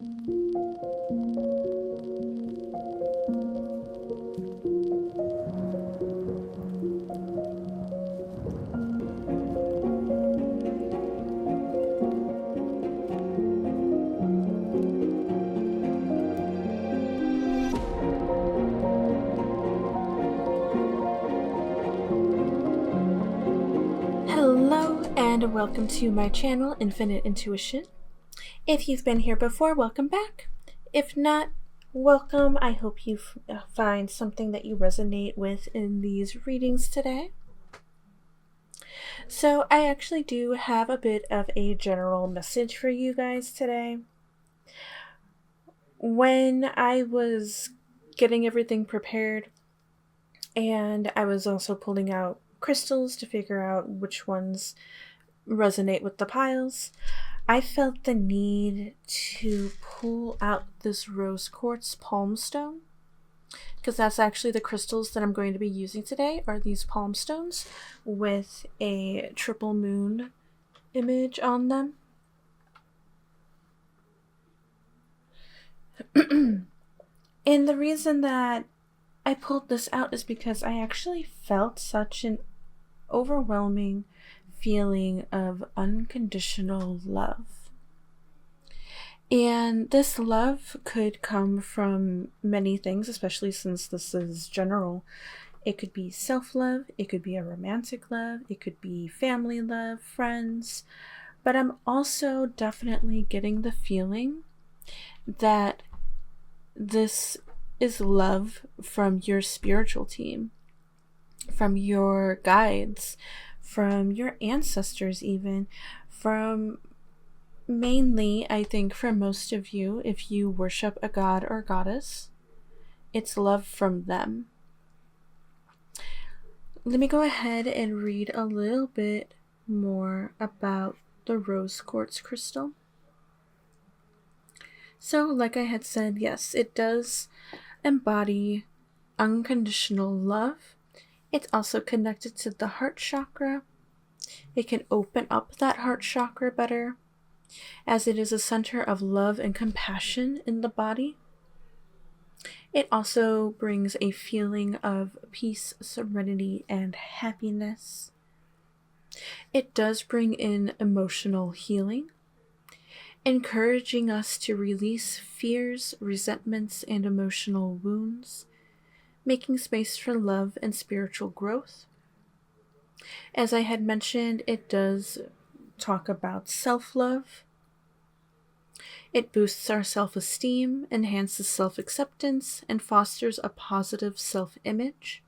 Hello and welcome to my channel, Infinite Intuition. If you've been here before, welcome back. If not, welcome. I hope you find something that you resonate with in these readings today. So I actually do have a bit of a general message for you guys today. When I was getting everything prepared, and I was also pulling out crystals to figure out which ones resonate with the piles, I felt the need to pull out this rose quartz palm stone, because that's actually the crystals that I'm going to be using today, are these palm stones with a triple moon image on them. And the reason that I pulled this out is because I actually felt such an overwhelming feeling of unconditional love. And this love could come from many things, especially since this is general. It could be self-love, it could be a romantic love, it could be family love, friends. But I'm also definitely getting the feeling that this is love from your spiritual team, from your guides, from your ancestors even, from mainly, I think for most of you, if you worship a god or goddess, it's love from them. Let me go ahead and read a little bit more about the rose quartz crystal. So, like I had said, yes, it does embody unconditional love. It's also connected to the heart chakra. It can open up that heart chakra better, as it is a center of love and compassion in the body. It also brings a feeling of peace, serenity, and happiness. It does bring in emotional healing, encouraging us to release fears, resentments, and emotional wounds, making space for love and spiritual growth. As I had mentioned, it does talk about self-love. It boosts our self-esteem, enhances self-acceptance, and fosters a positive self-image.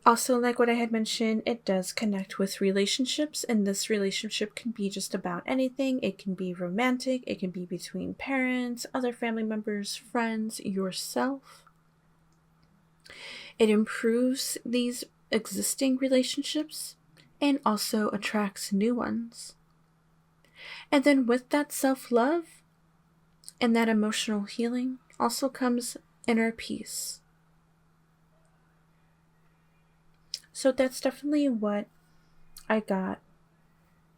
Also, like what I had mentioned, it does connect with relationships, and this relationship can be just about anything. It can be romantic, it can be between parents, other family members, friends, yourself. It improves these existing relationships and also attracts new ones. And then with that self-love and that emotional healing also comes inner peace. So that's definitely what I got,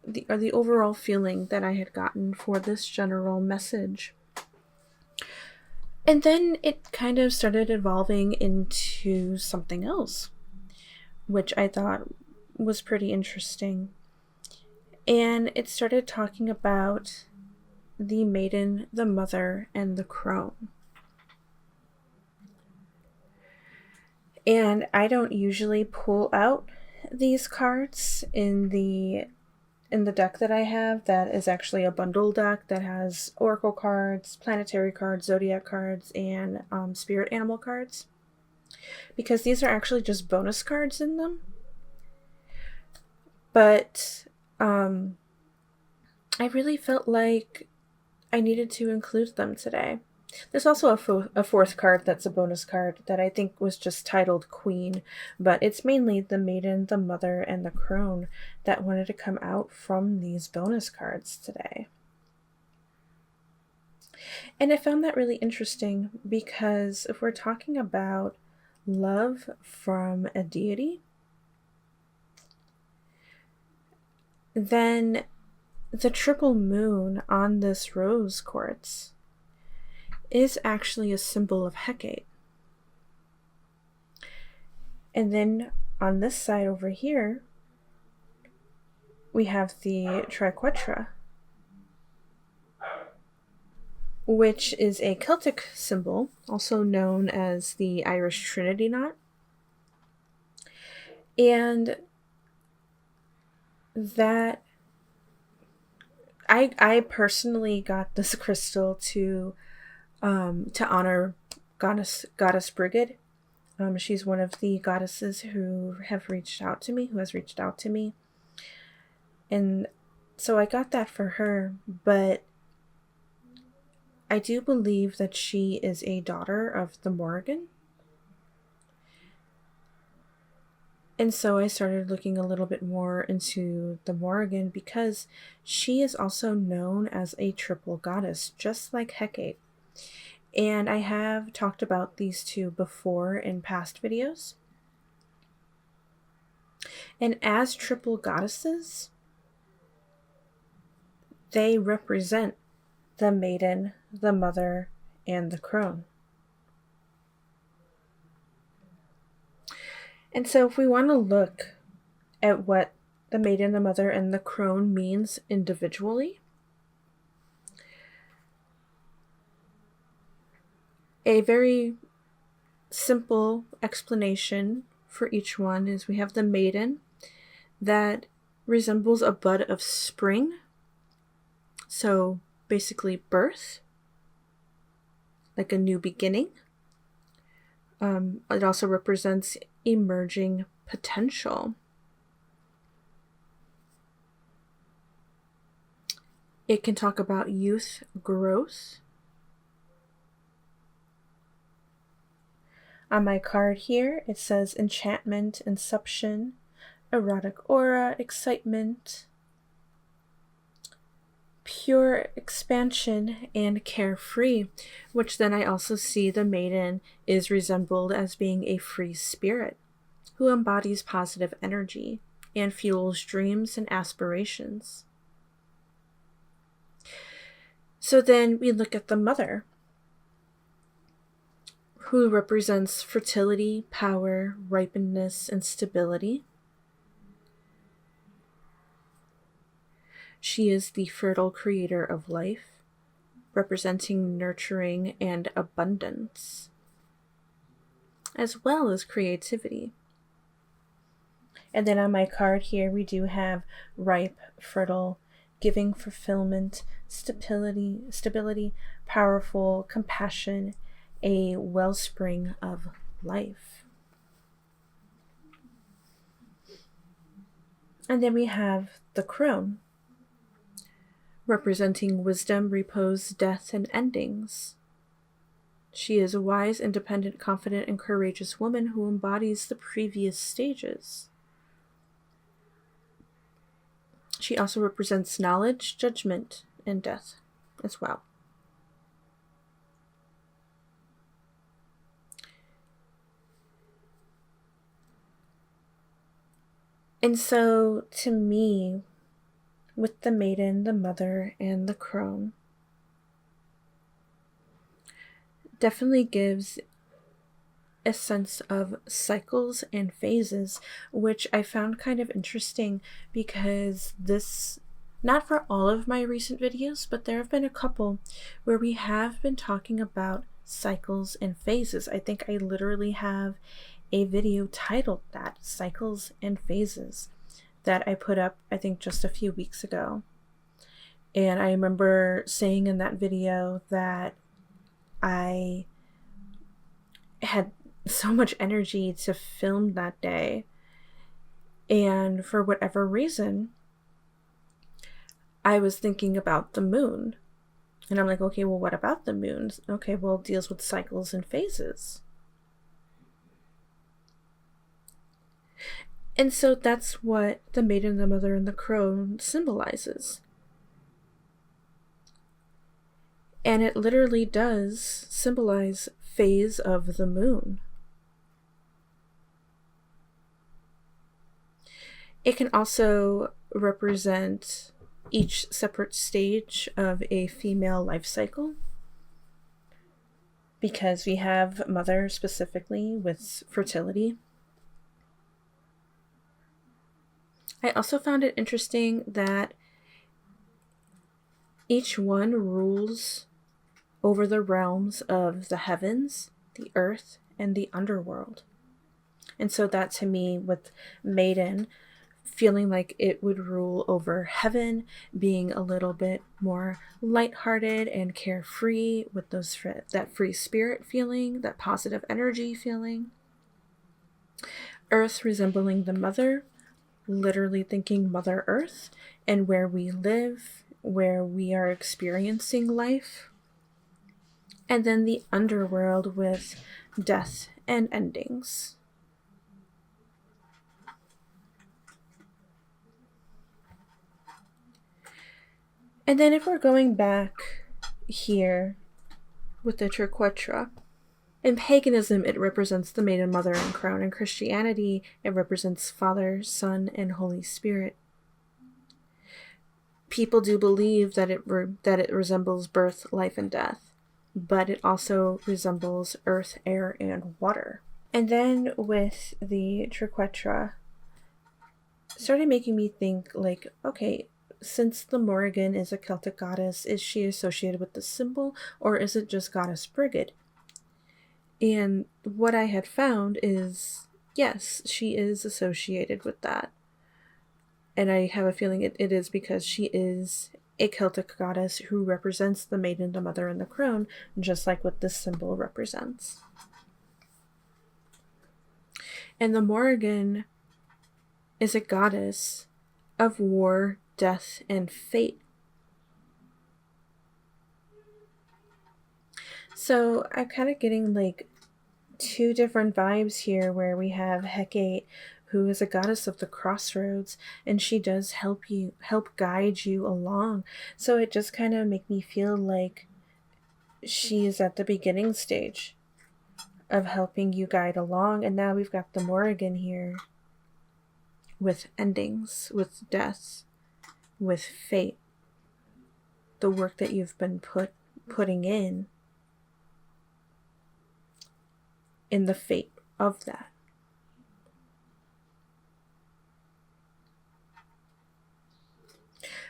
the overall feeling that I had gotten for this general message. And then it kind of started evolving into something else, which I thought was pretty interesting. And it started talking about the maiden, the mother, and the crone. And I don't usually pull out these cards in the deck that I have. That is actually a bundle deck that has oracle cards, planetary cards, zodiac cards, and spirit animal cards, because these are actually just bonus cards in them. But I really felt like I needed to include them today. There's also a fourth card that's a bonus card that I think was just titled Queen, but it's mainly the maiden, the mother, and the crone that wanted to come out from these bonus cards today. And I found that really interesting because if we're talking about love from a deity, then the triple moon on this rose quartz is actually a symbol of Hecate. And then on this side over here, we have the triquetra, which is a Celtic symbol, also known as the Irish Trinity knot. And that I personally got this crystal to honor goddess Brigid. She's one of the goddesses who has reached out to me. And so I got that for her, but I do believe that she is a daughter of the Morrigan. And so I started looking a little bit more into the Morrigan because she is also known as a triple goddess, just like Hecate. And I have talked about these two before in past videos. And as triple goddesses, they represent the maiden, the mother, and the crone. And so if we want to look at what the maiden, the mother, and the crone means individually, a very simple explanation for each one is we have the maiden that resembles a bud of spring. So basically birth, like a new beginning. It also represents emerging potential. It can talk about youth, growth. On my card here, it says enchantment, inception, erotic aura, excitement, pure expansion, and carefree, which then I also see the maiden is resembled as being a free spirit who embodies positive energy and fuels dreams and aspirations. So then we look at the mother, who represents fertility, power, ripeness, and stability. She is the fertile creator of life, representing nurturing and abundance, as well as creativity. And then on my card here, we do have ripe, fertile, giving fulfillment, stability, powerful, compassion, a wellspring of life. And then we have the crone, representing wisdom, repose, death, and endings. She is a wise, independent, confident, and courageous woman who embodies the previous stages. She also represents knowledge, judgment, and death as well. And so, to me, with the maiden, the mother, and the crone, definitely gives a sense of cycles and phases, which I found kind of interesting because this, not for all of my recent videos, but there have been a couple where we have been talking about cycles and phases. I think I literally have a video titled that, Cycles and Phases, that I put up, I think, just a few weeks ago. And I remember saying in that video that I had so much energy to film that day, and for whatever reason, I was thinking about the moon. And I'm like, okay, well, what about the moon? Okay, well, it deals with cycles and phases. And so that's what the maiden, the mother, and the crone symbolizes. And it literally does symbolize phase of the moon. It can also represent each separate stage of a female life cycle, because we have mother specifically with fertility. I also found it interesting that each one rules over the realms of the heavens, the earth, and the underworld. And so that, to me, with Maiden, feeling like it would rule over heaven, being a little bit more lighthearted and carefree with that free spirit feeling, that positive energy feeling. Earth resembling the mother, literally thinking Mother Earth and where we live, where we are experiencing life. And then the underworld with death and endings. And then if we're going back here with the triquetra, in paganism it represents the Maiden Mother and Crown. In Christianity it represents Father, Son, and Holy Spirit. People do believe that it resembles birth, life, and death, but it also resembles earth, air, and water. And then with the triquetra, started making me think, like, okay, since the Morrigan is a Celtic goddess, is she associated with the symbol, or is it just Goddess Brigid? And what I had found is, yes, she is associated with that. And I have a feeling it is because she is a Celtic goddess who represents the Maiden, the Mother, and the Crown, just like what this symbol represents. And the Morrigan is a goddess of war, death, and fate. So I'm kind of getting like two different vibes here, where we have Hecate, who is a goddess of the crossroads, and she does help guide you along. So it just kind of make me feel like she is at the beginning stage of helping you guide along. And now we've got the Morrigan here with endings, with death, with fate, the work that you've been putting in the fate of that.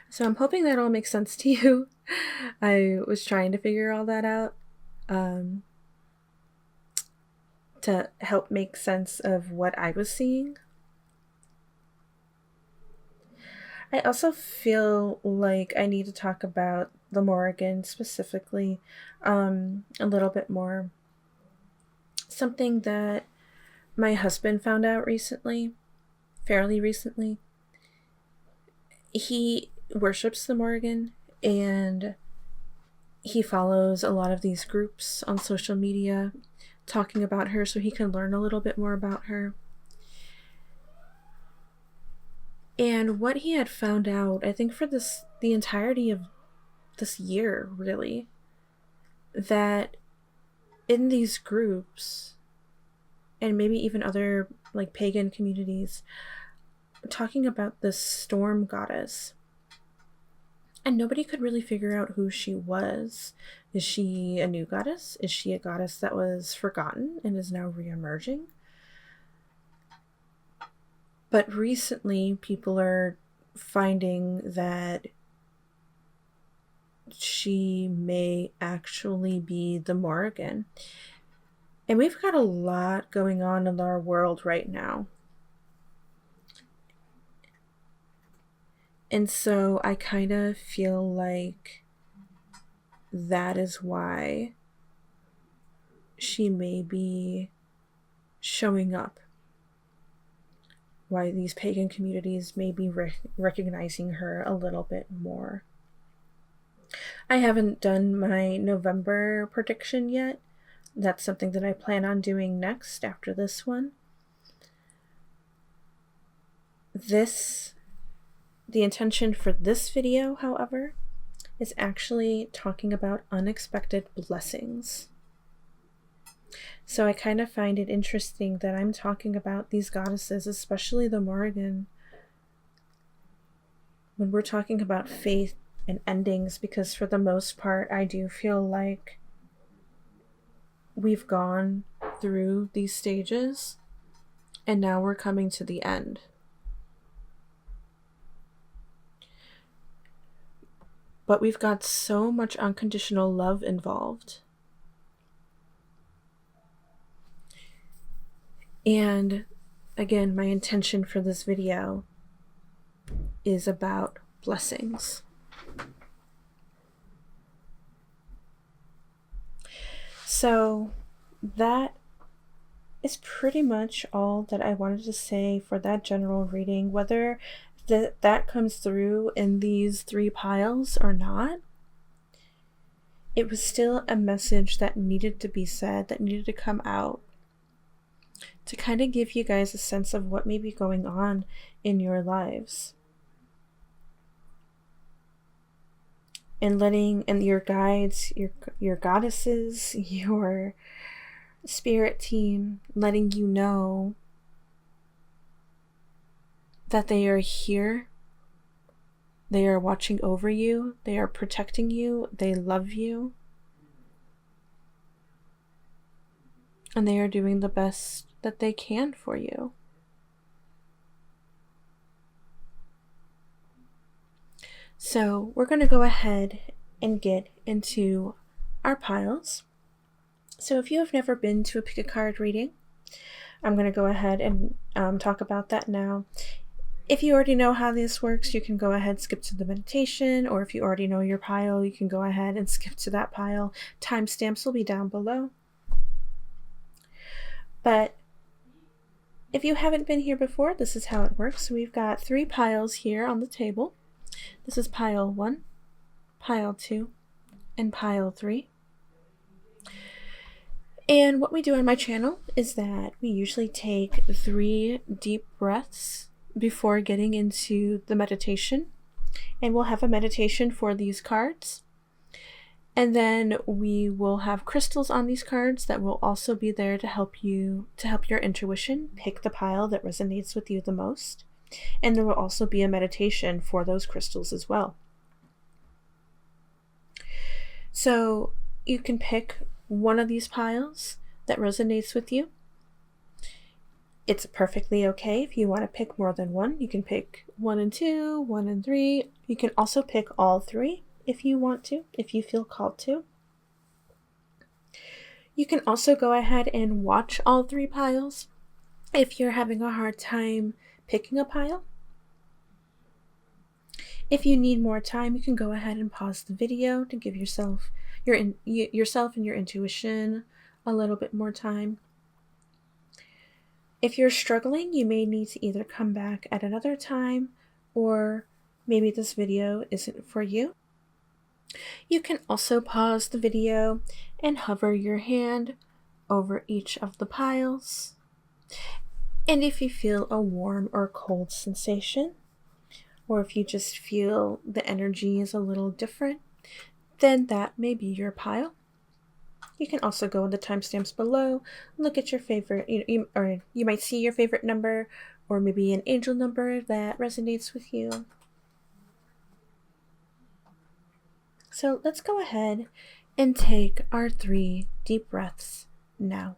So I'm hoping that all makes sense to you. I was trying to figure all that out to help make sense of what I was seeing. I also feel like I need to talk about the Morrigan specifically a little bit more. Something that my husband found out fairly recently. He worships the Morrigan, and he follows a lot of these groups on social media talking about her so he can learn a little bit more about her. And what he had found out, I think for the entirety of this year, really, that in these groups, and maybe even other like pagan communities, talking about this storm goddess, and nobody could really figure out who she was. Is she a new goddess? Is she a goddess that was forgotten and is now re-emerging? But recently, people are finding that she may actually be the Morrigan. And we've got a lot going on in our world right now. And so I kind of feel like that is why she may be showing up. Why these pagan communities may be recognizing her a little bit more. I haven't done my November prediction yet. That's something that I plan on doing next after this one. The intention for this video, however, is actually talking about unexpected blessings. So I kind of find it interesting that I'm talking about these goddesses, especially the Morrigan, when we're talking about faith and endings, because for the most part, I do feel like we've gone through these stages and now we're coming to the end. But we've got so much unconditional love involved. And again, my intention for this video is about blessings. So that is pretty much all that I wanted to say for that general reading. Whether that comes through in these 3 piles or not, it was still a message that needed to be said, that needed to come out, to kind of give you guys a sense of what may be going on in your lives. And letting your guides, your goddesses, your spirit team, letting you know that they are here. They are watching over you. They are protecting you. They love you. And they are doing the best that they can for you. So we're going to go ahead and get into our piles. So if you have never been to a pick a card reading, I'm going to go ahead and talk about that now. If you already know how this works, you can go ahead and skip to the meditation, or if you already know your pile, you can go ahead and skip to that pile. Timestamps will be down below. But if you haven't been here before, this is how it works. So we've got 3 piles here on the table. This is pile 1, pile 2, and pile 3. And what we do on my channel is that we usually take 3 deep breaths before getting into the meditation. And we'll have a meditation for these cards. And then we will have crystals on these cards that will also be there to help your intuition pick the pile that resonates with you the most. And there will also be a meditation for those crystals as well. So you can pick one of these piles that resonates with you. It's perfectly okay if you want to pick more than one. You can pick 1 and 2, 1 and 3. You can also pick all 3 if you want to, if you feel called to. You can also go ahead and watch all 3 piles if you're having a hard time picking a pile. If you need more time, you can go ahead and pause the video to give yourself and your intuition a little bit more time. If you're struggling, you may need to either come back at another time, or maybe this video isn't for you. You can also pause the video and hover your hand over each of the piles. And if you feel a warm or cold sensation, or if you just feel the energy is a little different, then that may be your pile. You can also go in the timestamps below, look at your favorite, or you might see your favorite number, or maybe an angel number that resonates with you. So let's go ahead and take our 3 deep breaths now.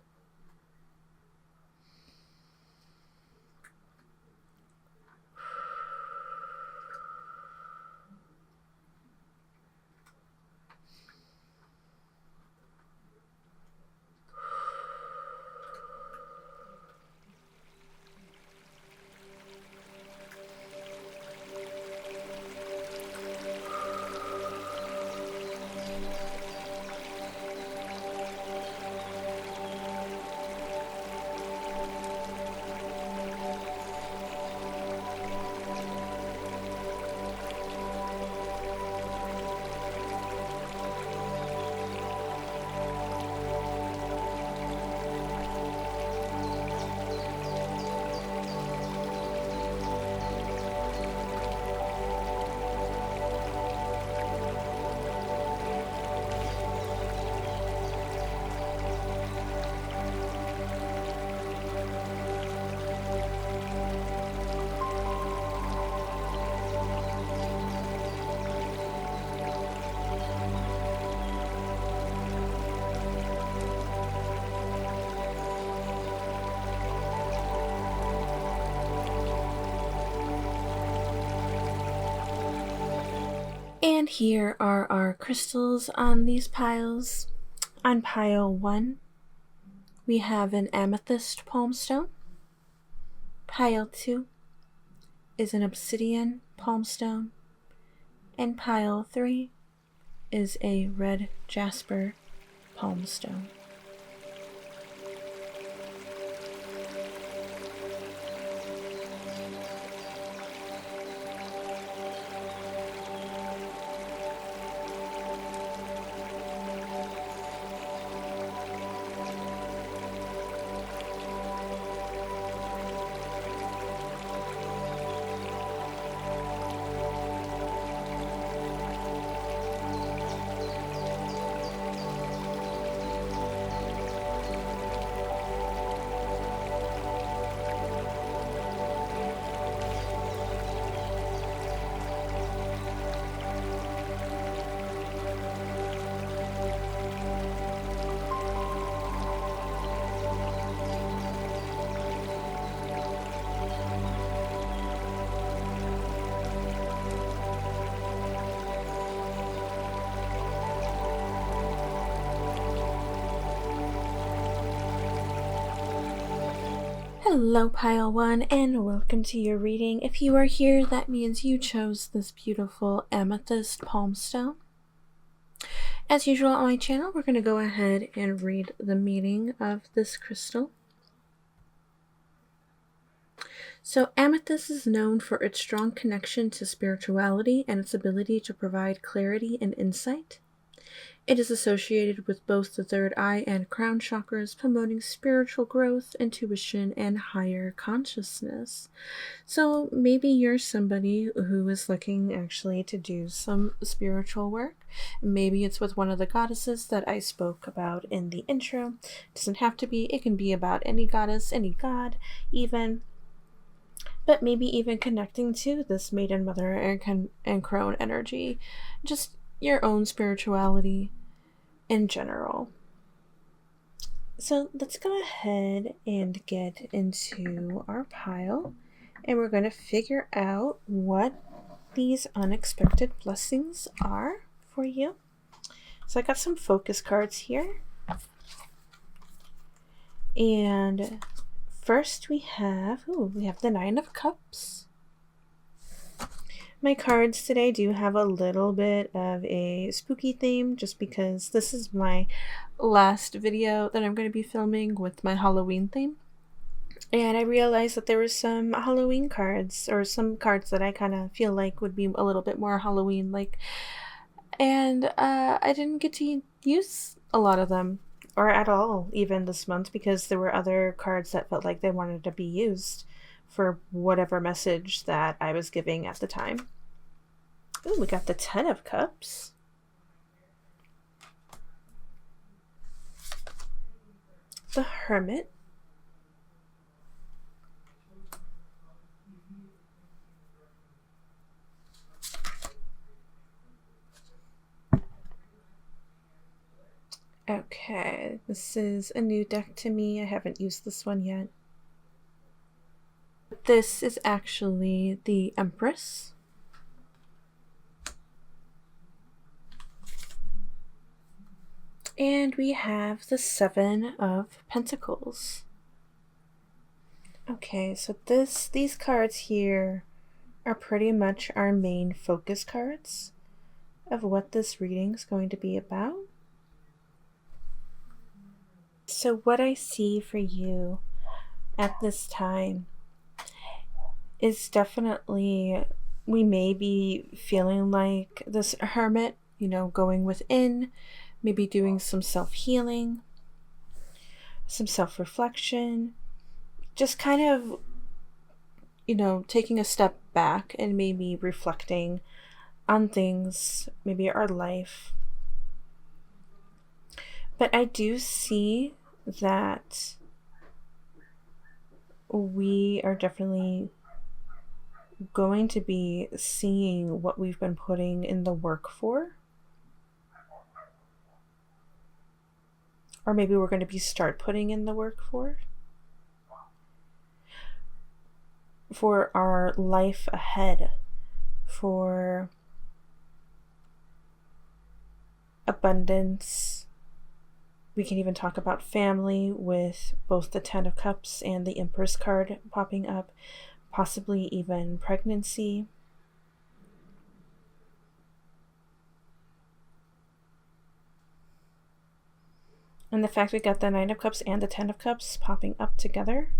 And here are our crystals on these piles. On pile 1, we have an amethyst palm stone. Pile 2 is an obsidian palm stone. And pile 3 is a red jasper palm stone. Hello pile 1 and welcome to your reading. If you are here, that means you chose this beautiful amethyst palm stone. As usual on my channel, we're going to go ahead and read the meaning of this crystal. So amethyst is known for its strong connection to spirituality and its ability to provide clarity and insight. It is associated with both the third eye and crown chakras, promoting spiritual growth, intuition, and higher consciousness. So maybe you're somebody who is looking actually to do some spiritual work. Maybe it's with one of the goddesses that I spoke about in the intro. It doesn't have to be, it can be about any goddess, any god, even. But maybe even connecting to this maiden, mother, and crone energy. Just your own spirituality in general. So let's go ahead and get into our pile, and we're going to figure out what these unexpected blessings are for you. So I got some focus cards here, and first we have the Nine of Cups. My cards today do have a little bit of a spooky theme just because this is my last video that I'm going to be filming with my Halloween theme. And I realized that there were some Halloween cards, or some cards that I kind of feel like would be a little bit more Halloween-like. And I didn't get to use a lot of them, or at all even this month, because there were other cards that felt like they wanted to be used for whatever message that I was giving at the time. Ooh, we got the Ten of Cups. The Hermit. Okay, this is a new deck to me. I haven't used this one yet. This is actually the Empress. And we have the Seven of Pentacles. Okay, so these cards here are pretty much our main focus cards of what this reading is going to be about. So what I see for you at this time is definitely, we may be feeling like this hermit, going within, maybe doing some self-healing, some self-reflection, just kind of, taking a step back and maybe reflecting on things, maybe our life. But I do see that we are definitely going to be seeing what we've been putting in the work for. Or maybe we're going to start putting in the work for our life ahead, for abundance. We can even talk about family with both the Ten of Cups and the Empress card popping up, possibly even pregnancy. And the fact we got the Nine of Cups and the Ten of Cups popping up together,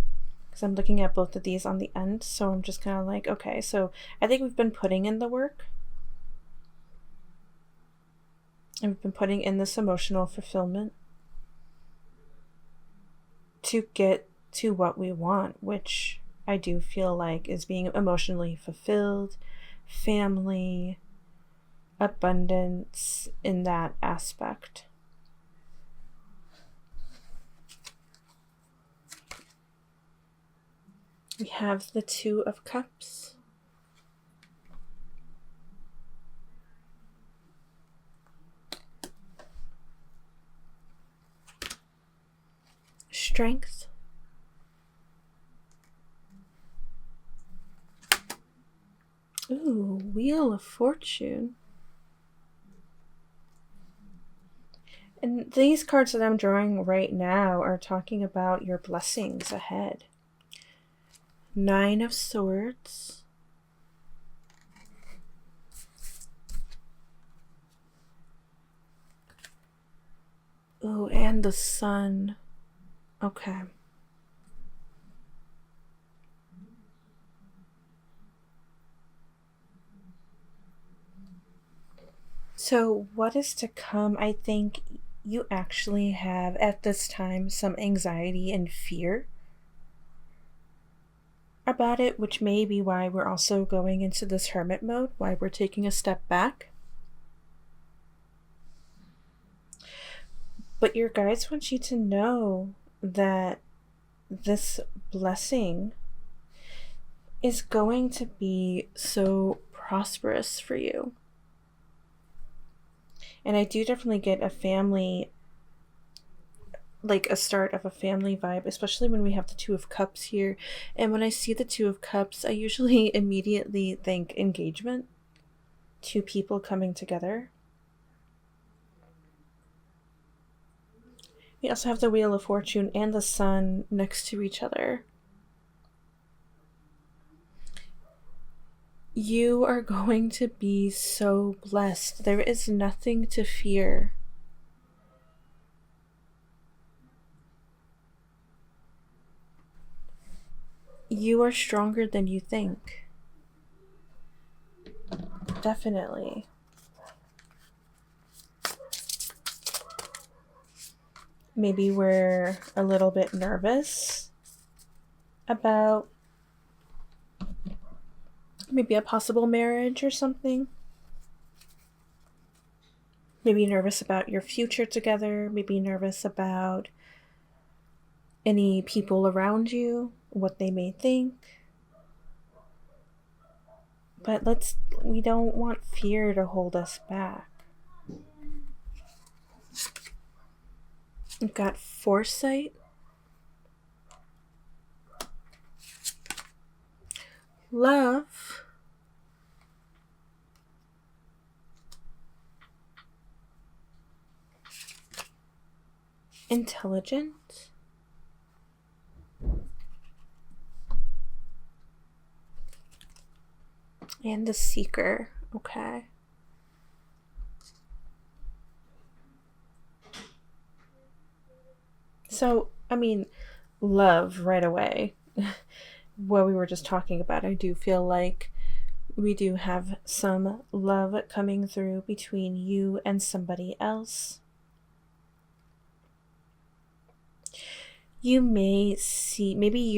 because I'm looking at both of these on the end, so I'm just kind of like, okay, so I think we've been putting in the work. And we've been putting in this emotional fulfillment to get to what we want, which I do feel like is being emotionally fulfilled, family, abundance in that aspect. We have the Two of Cups. Strength. Ooh, Wheel of Fortune. And these cards that I'm drawing right now are talking about your blessings ahead. Nine of Swords. Ooh, and the Sun. Okay. So what is to come? I think you actually have at this time some anxiety and fear about it, which may be why we're also going into this hermit mode, why we're taking a step back. But your guides want you to know that this blessing is going to be so prosperous for you. And I do definitely get a family, like a start of a family vibe, especially when we have the Two of Cups here. And when I see the Two of Cups, I usually immediately think engagement, two people coming together. We also have the Wheel of Fortune and the Sun next to each other. You are going to be so blessed. There is nothing to fear. You are stronger than you think. Definitely. Maybe we're a little bit nervous about maybe a possible marriage or something. Maybe nervous about your future together. Maybe nervous about any people around you, what they may think. But we don't want fear to hold us back. We've got foresight. Love. Intelligent. And the Seeker. Okay. So, I mean, love right away. What we were just talking about, I do feel like we do have some love coming through between you and somebody else. You may see, maybe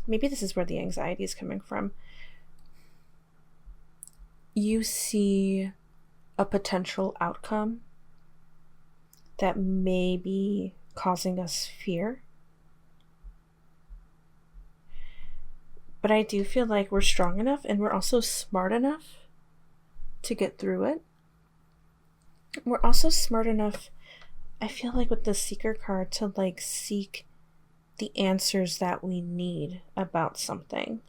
this is where the anxiety is coming from. You see a potential outcome that may be causing us fear. But I do feel like we're strong enough and we're also smart enough to get through it. We're also smart enough, I feel like, with the Seeker card to like seek the answers that we need about something.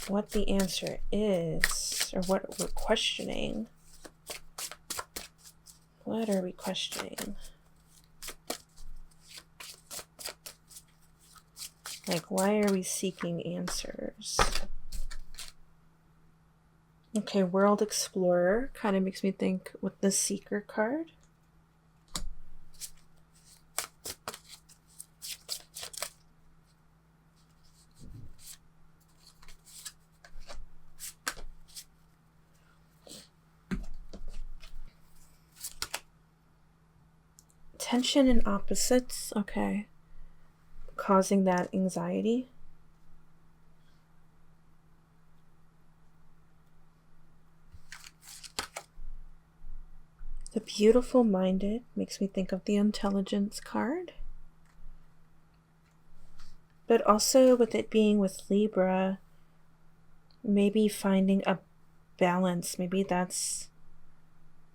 what the answer is, or what we're questioning. What are we questioning? Like, why are we seeking answers? Okay, World Explorer kind of makes me think with the Seeker card. Tension and opposites, okay. Causing that anxiety. The Beautiful Minded makes me think of the Intelligence card. But also with it being with Libra, maybe finding a balance. Maybe that's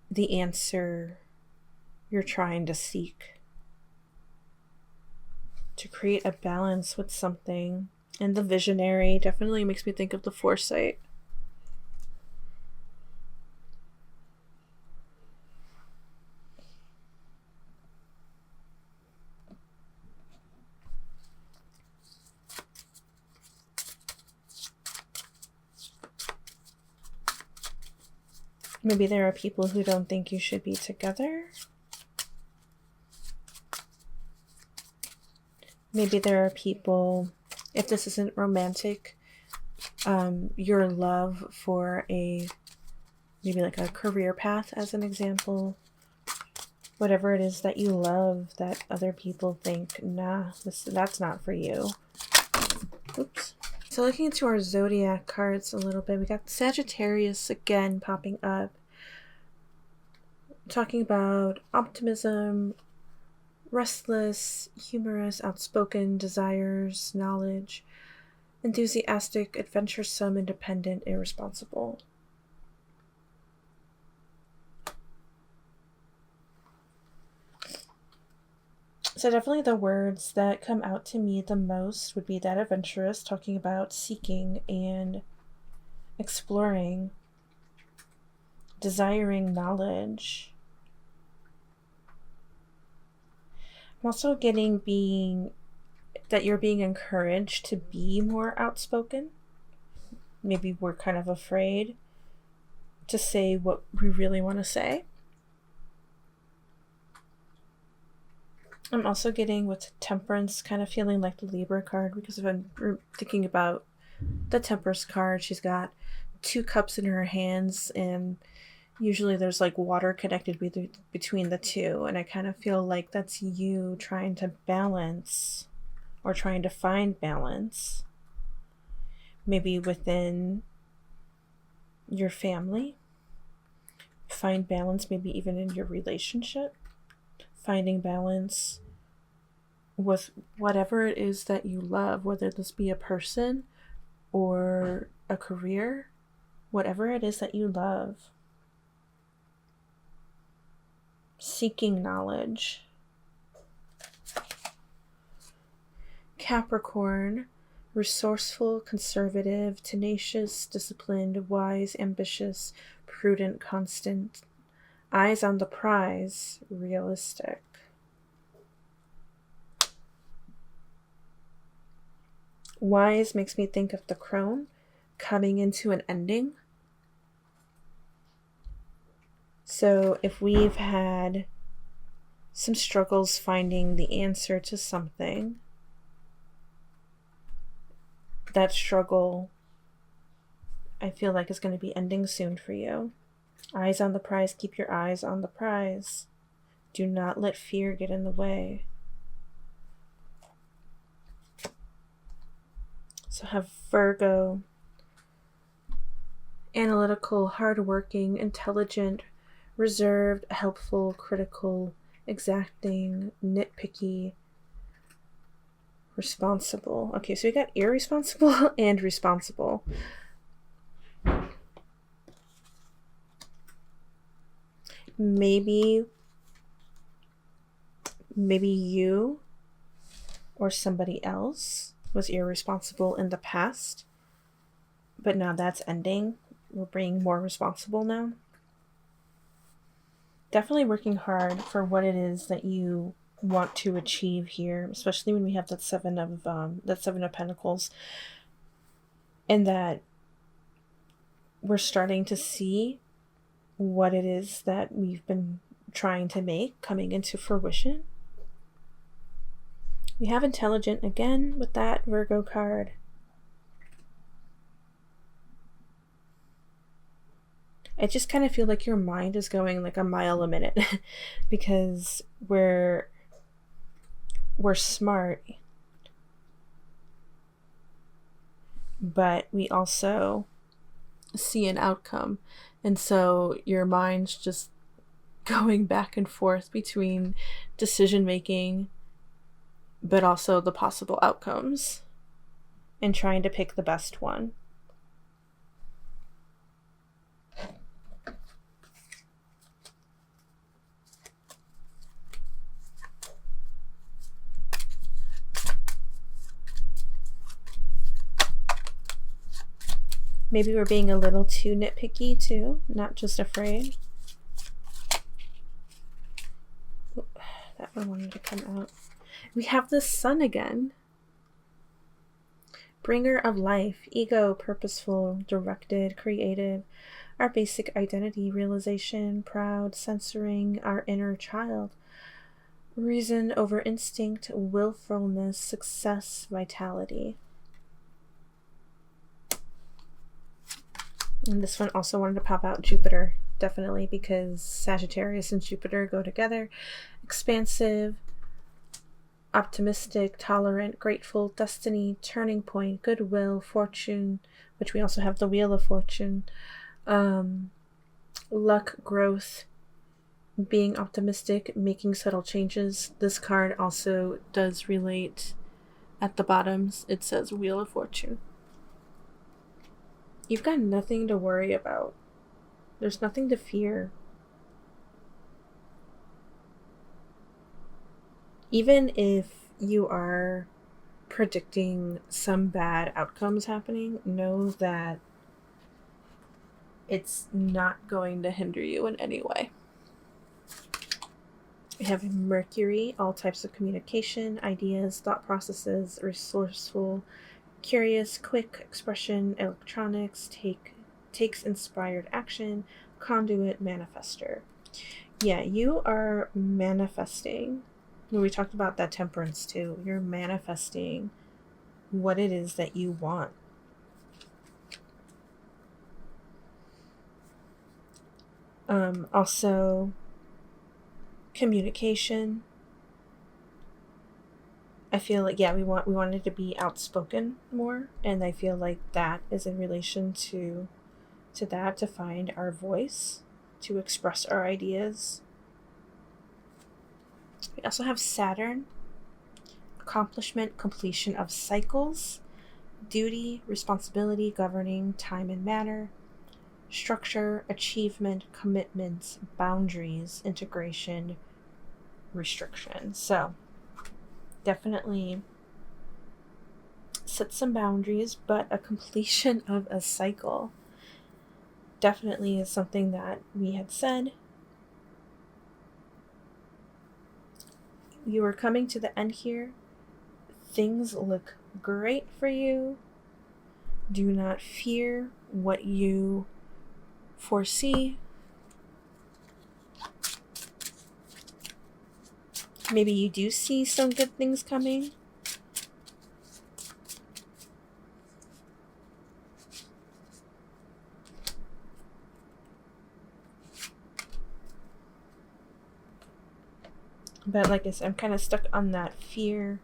the answer you're trying to seek. To create a balance with something. And the Visionary definitely makes me think of the Foresight. Maybe there are people who don't think you should be together. Maybe there are people, if this isn't romantic, your love for maybe like a career path as an example. Whatever it is that you love that other people think, nah, that's not for you. Oops. So looking into our Zodiac cards a little bit, we got Sagittarius again popping up. Talking about optimism, restless, humorous, outspoken, desires, knowledge, enthusiastic, adventuresome, independent, irresponsible. So definitely the words that come out to me the most would be that adventurous, talking about seeking and exploring, desiring knowledge. I'm also getting that you're being encouraged to be more outspoken. Maybe we're kind of afraid to say what we really want to say. I'm also getting with Temperance kind of feeling like the Libra card, because if I'm thinking about the Temperance card, she's got 2 cups in her hands, and usually there's like water connected between the two, and I kind of feel like that's you trying to balance or trying to find balance, maybe within your family, find balance maybe even in your relationship, finding balance with whatever it is that you love, whether this be a person or a career, whatever it is that you love. Seeking knowledge. Capricorn, resourceful, conservative, tenacious, disciplined, wise, ambitious, prudent, constant, eyes on the prize, realistic. Wise makes me think of the crone coming into an ending. So if we've had some struggles finding the answer to something, that struggle, I feel like, is going to be ending soon for you. Eyes on the prize. Keep your eyes on the prize. Do not let fear get in the way. So have Virgo. Analytical, hardworking, intelligent, reserved, helpful, critical, exacting, nitpicky, responsible. Okay, so we got irresponsible and responsible. Maybe you or somebody else was irresponsible in the past, But now that's ending. We're being more responsible now. Definitely working hard for what it is that you want to achieve here, especially when we have that Seven of Pentacles, and that we're starting to see what it is that we've been trying to make coming into fruition. We have Intelligent again with that Virgo card. I just kind of feel like your mind is going like a mile a minute because we're smart, but we also see an outcome, and so your mind's just going back and forth between decision making but also the possible outcomes and trying to pick the best one. Maybe we're being a little too nitpicky too, not just afraid. That one wanted to come out. We have the Sun again. Bringer of life, ego, purposeful, directed, creative, our basic identity, realization, proud, censoring, our inner child, reason over instinct, willfulness, success, vitality. And this one also wanted to pop out Jupiter, definitely, because Sagittarius and Jupiter go together. Expansive, optimistic, tolerant, grateful, destiny, turning point, goodwill, fortune, which we also have the Wheel of Fortune, luck, growth, being optimistic, making subtle changes. This card also does relate at the bottoms. It says Wheel of Fortune. You've got nothing to worry about. There's nothing to fear. Even if you are predicting some bad outcomes happening, know that it's not going to hinder you in any way. We have Mercury, all types of communication, ideas, thought processes, resourceful, curious, quick expression, electronics, takes inspired action, conduit, manifester. Yeah, you are manifesting. When we talked about that Temperance too, you're manifesting what it is that you want. Also, communication. I feel like, yeah, we wanted to be outspoken more, and I feel like that is in relation to that, to find our voice, to express our ideas. We also have Saturn, accomplishment, completion of cycles, duty, responsibility, governing time and matter, structure, achievement, commitments, boundaries, integration, restriction. So definitely set some boundaries, but a completion of a cycle definitely is something that we had said. You are coming to the end here. Things look great for you. Do not fear what you foresee. Maybe you do see some good things coming. But like I said, I'm kind of stuck on that fear.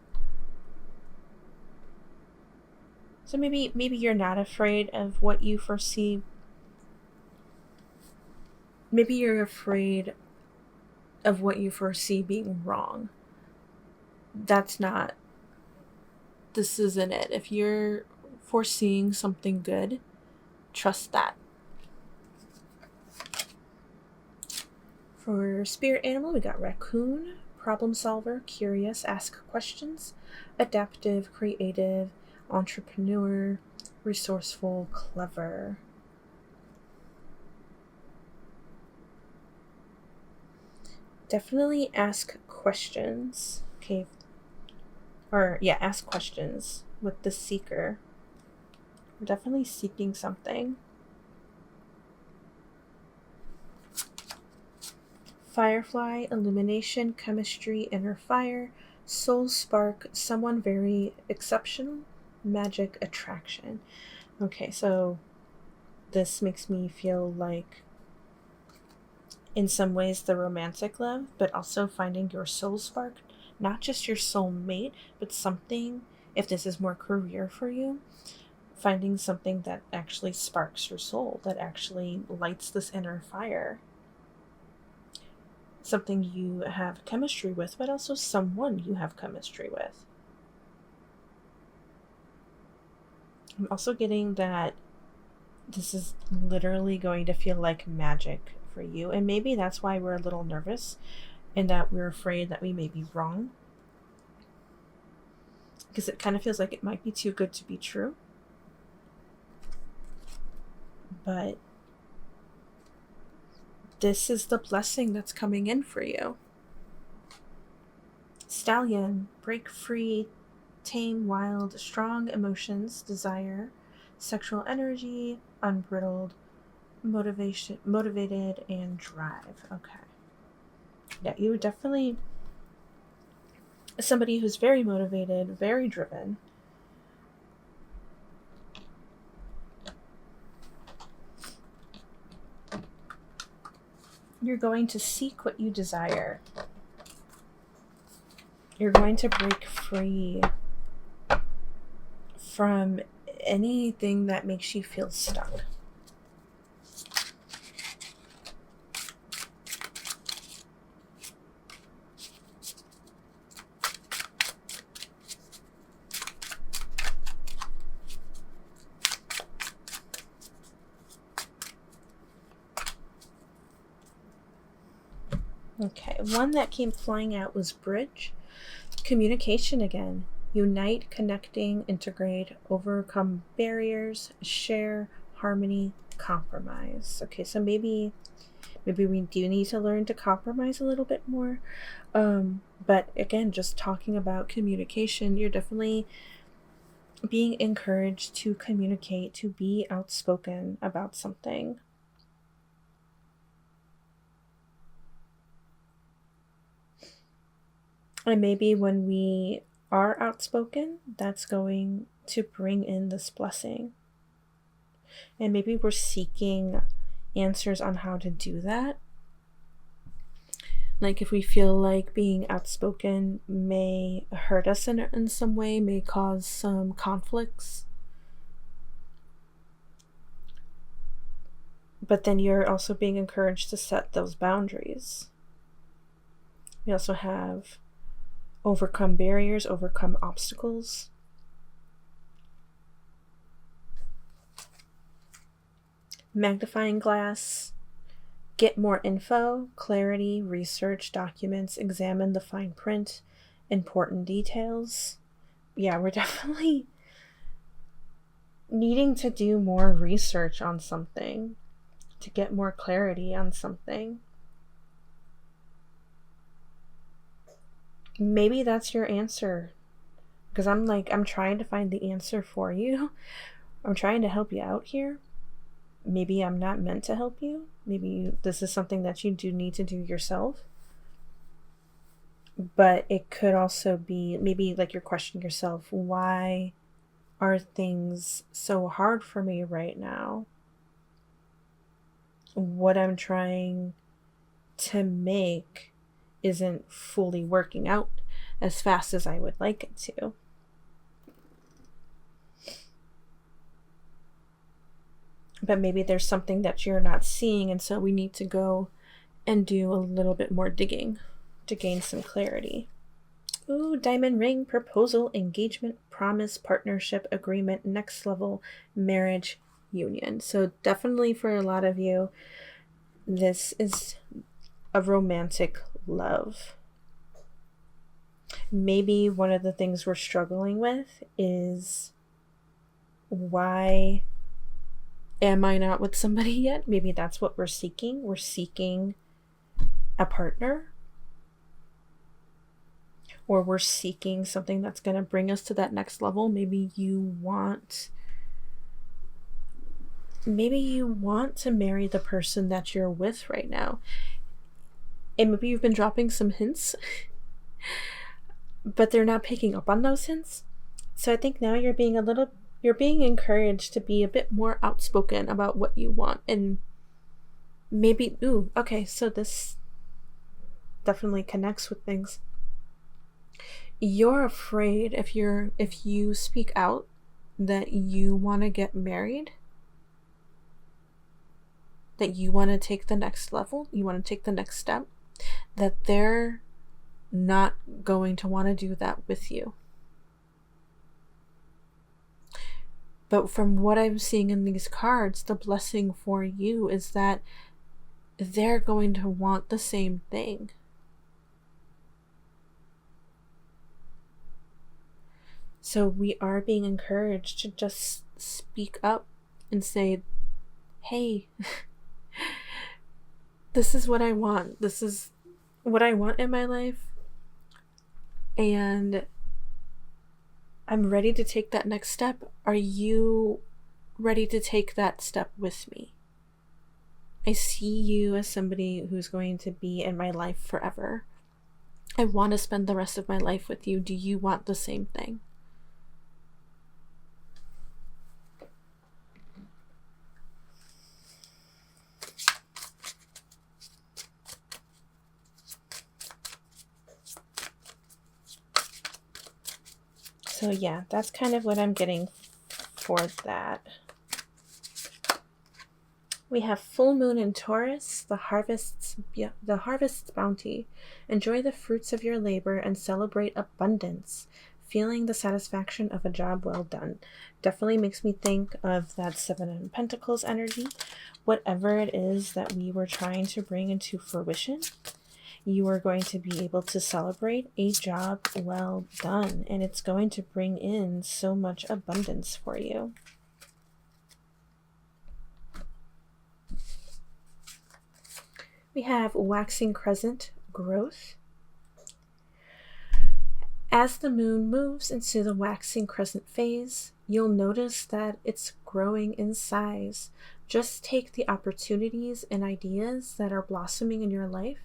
So maybe you're not afraid of what you foresee. Maybe you're afraid of what you foresee being wrong. This isn't it. If you're foreseeing something good, trust that. For spirit animal, we got raccoon, problem solver, curious, ask questions, adaptive, creative, entrepreneur, resourceful, clever. Definitely ask questions. Okay. Or, yeah, ask questions with the seeker. We're definitely seeking something. Firefly, illumination, chemistry, inner fire, soul spark, someone very exceptional, magic, attraction. Okay, so this makes me feel like, in some ways, the romantic love, but also finding your soul spark, not just your soul mate, but something, if this is more career for you, finding something that actually sparks your soul, that actually lights this inner fire. Something you have chemistry with, but also someone you have chemistry with. I'm also getting that this is literally going to feel like magic for you, and maybe that's why we're a little nervous and that we're afraid that we may be wrong, because it kind of feels like it might be too good to be true. But this is the blessing that's coming in for you. Stallion, break free, tame, wild, strong emotions, desire, sexual energy, unbridled, motivated, and drive. Okay. Yeah, you definitely somebody who's very motivated, very driven. You're going to seek what you desire. You're going to break free from anything that makes you feel stuck. Okay, one that came flying out was bridge. Communication again. Unite, connecting, integrate, overcome barriers, share, harmony, compromise. Okay, so maybe we do need to learn to compromise a little bit more. But again, just talking about communication, you're definitely being encouraged to communicate, to be outspoken about something. And maybe when we are outspoken, that's going to bring in this blessing. And maybe we're seeking answers on how to do that. Like if we feel like being outspoken may hurt us in some way, may cause some conflicts. But then you're also being encouraged to set those boundaries. We also have overcome barriers, overcome obstacles. Magnifying glass, get more info, clarity, research, documents, examine the fine print, important details. Yeah, we're definitely needing to do more research on something, to get more clarity on something. Maybe that's your answer. Because I'm trying to find the answer for you. I'm trying to help you out here. Maybe I'm not meant to help you. Maybe this is something that you do need to do yourself. But it could also be maybe like you're questioning yourself, why are things so hard for me right now? What I'm trying to make isn't fully working out as fast as I would like it to. But maybe there's something that you're not seeing, and so we need to go and do a little bit more digging to gain some clarity. Ooh, diamond ring, proposal, engagement, promise, partnership, agreement, next level, marriage, union. So definitely for a lot of you, this is a romantic love. Maybe one of the things we're struggling with is Why am I not with somebody yet? Maybe that's what we're seeking. We're seeking a partner, or we're seeking something that's going to bring us to that next level. Maybe you want to marry the person that you're with right now. And maybe you've been dropping some hints, but they're not picking up on those hints. So I think now you're being encouraged to be a bit more outspoken about what you want. And maybe, okay, so this definitely connects with things. You're afraid if you speak out that you want to get married, that you want to take the next level, you want to take the next step, that they're not going to want to do that with you. But from what I'm seeing in these cards, the blessing for you is that they're going to want the same thing. So we are being encouraged to just speak up and say, hey, this is what I want. This is what I want in my life. And I'm ready to take that next step. Are you ready to take that step with me? I see you as somebody who's going to be in my life forever. I want to spend the rest of my life with you. Do you want the same thing? So yeah, that's kind of what I'm getting for that. We have full moon in Taurus, the harvest's bounty. Enjoy the fruits of your labor and celebrate abundance. Feeling the satisfaction of a job well done. Definitely makes me think of that Seven of Pentacles energy. Whatever it is that we were trying to bring into fruition, you are going to be able to celebrate a job well done, and it's going to bring in so much abundance for you. We have waxing crescent growth. As the moon moves into the waxing crescent phase, you'll notice that it's growing in size. Just take the opportunities and ideas that are blossoming in your life.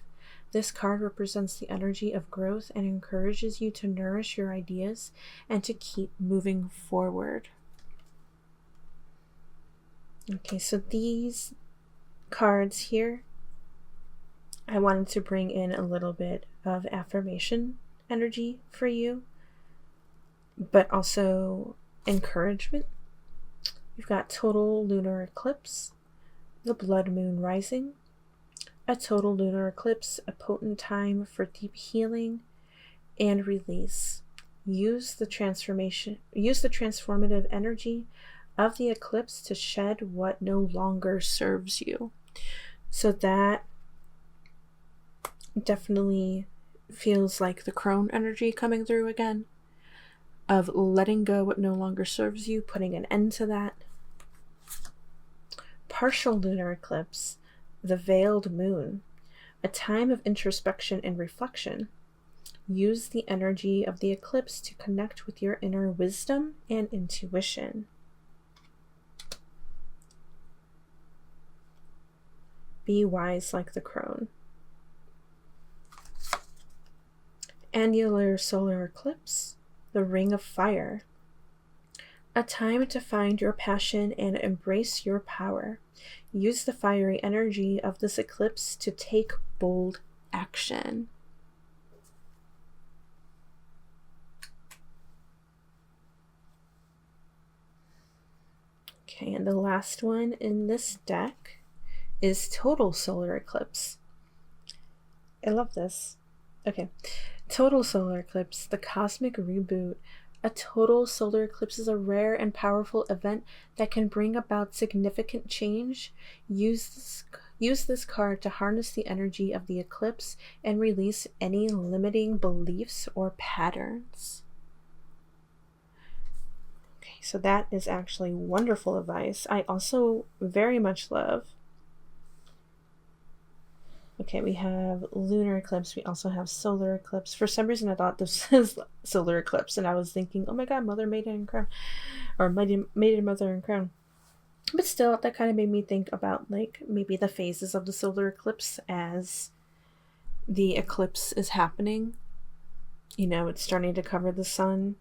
This card represents the energy of growth and encourages you to nourish your ideas and to keep moving forward. Okay, so these cards here, I wanted to bring in a little bit of affirmation energy for you, but also encouragement. You've got total lunar eclipse, the blood moon rising, a total lunar eclipse, a potent time for deep healing and release. Use the transformative energy of the eclipse to shed what no longer serves you. So that definitely feels like the crone energy coming through again, of letting go what no longer serves you, putting an end to that. Partial lunar eclipse, the veiled moon, a time of introspection and reflection. Use the energy of the eclipse to connect with your inner wisdom and intuition. Be wise like the crone. Annular solar eclipse, the ring of fire. A time to find your passion and embrace your power. Use the fiery energy of this eclipse to take bold action. Okay, and the last one in this deck is total solar eclipse. I love this. Okay, total solar eclipse, the cosmic reboot. A total solar eclipse is a rare and powerful event that can bring about significant change. Use this card to harness the energy of the eclipse and release any limiting beliefs or patterns. Okay, So that is actually wonderful advice. I also very much love. Okay, we have lunar eclipse. We also have solar eclipse. For some reason, I thought this is solar eclipse, and I was thinking, oh my god, Mother, Maiden, and Crown. Or Maiden, Mother, and Crown. But still, that kind of made me think about, like, maybe the phases of the solar eclipse as the eclipse is happening. You know, it's starting to cover the sun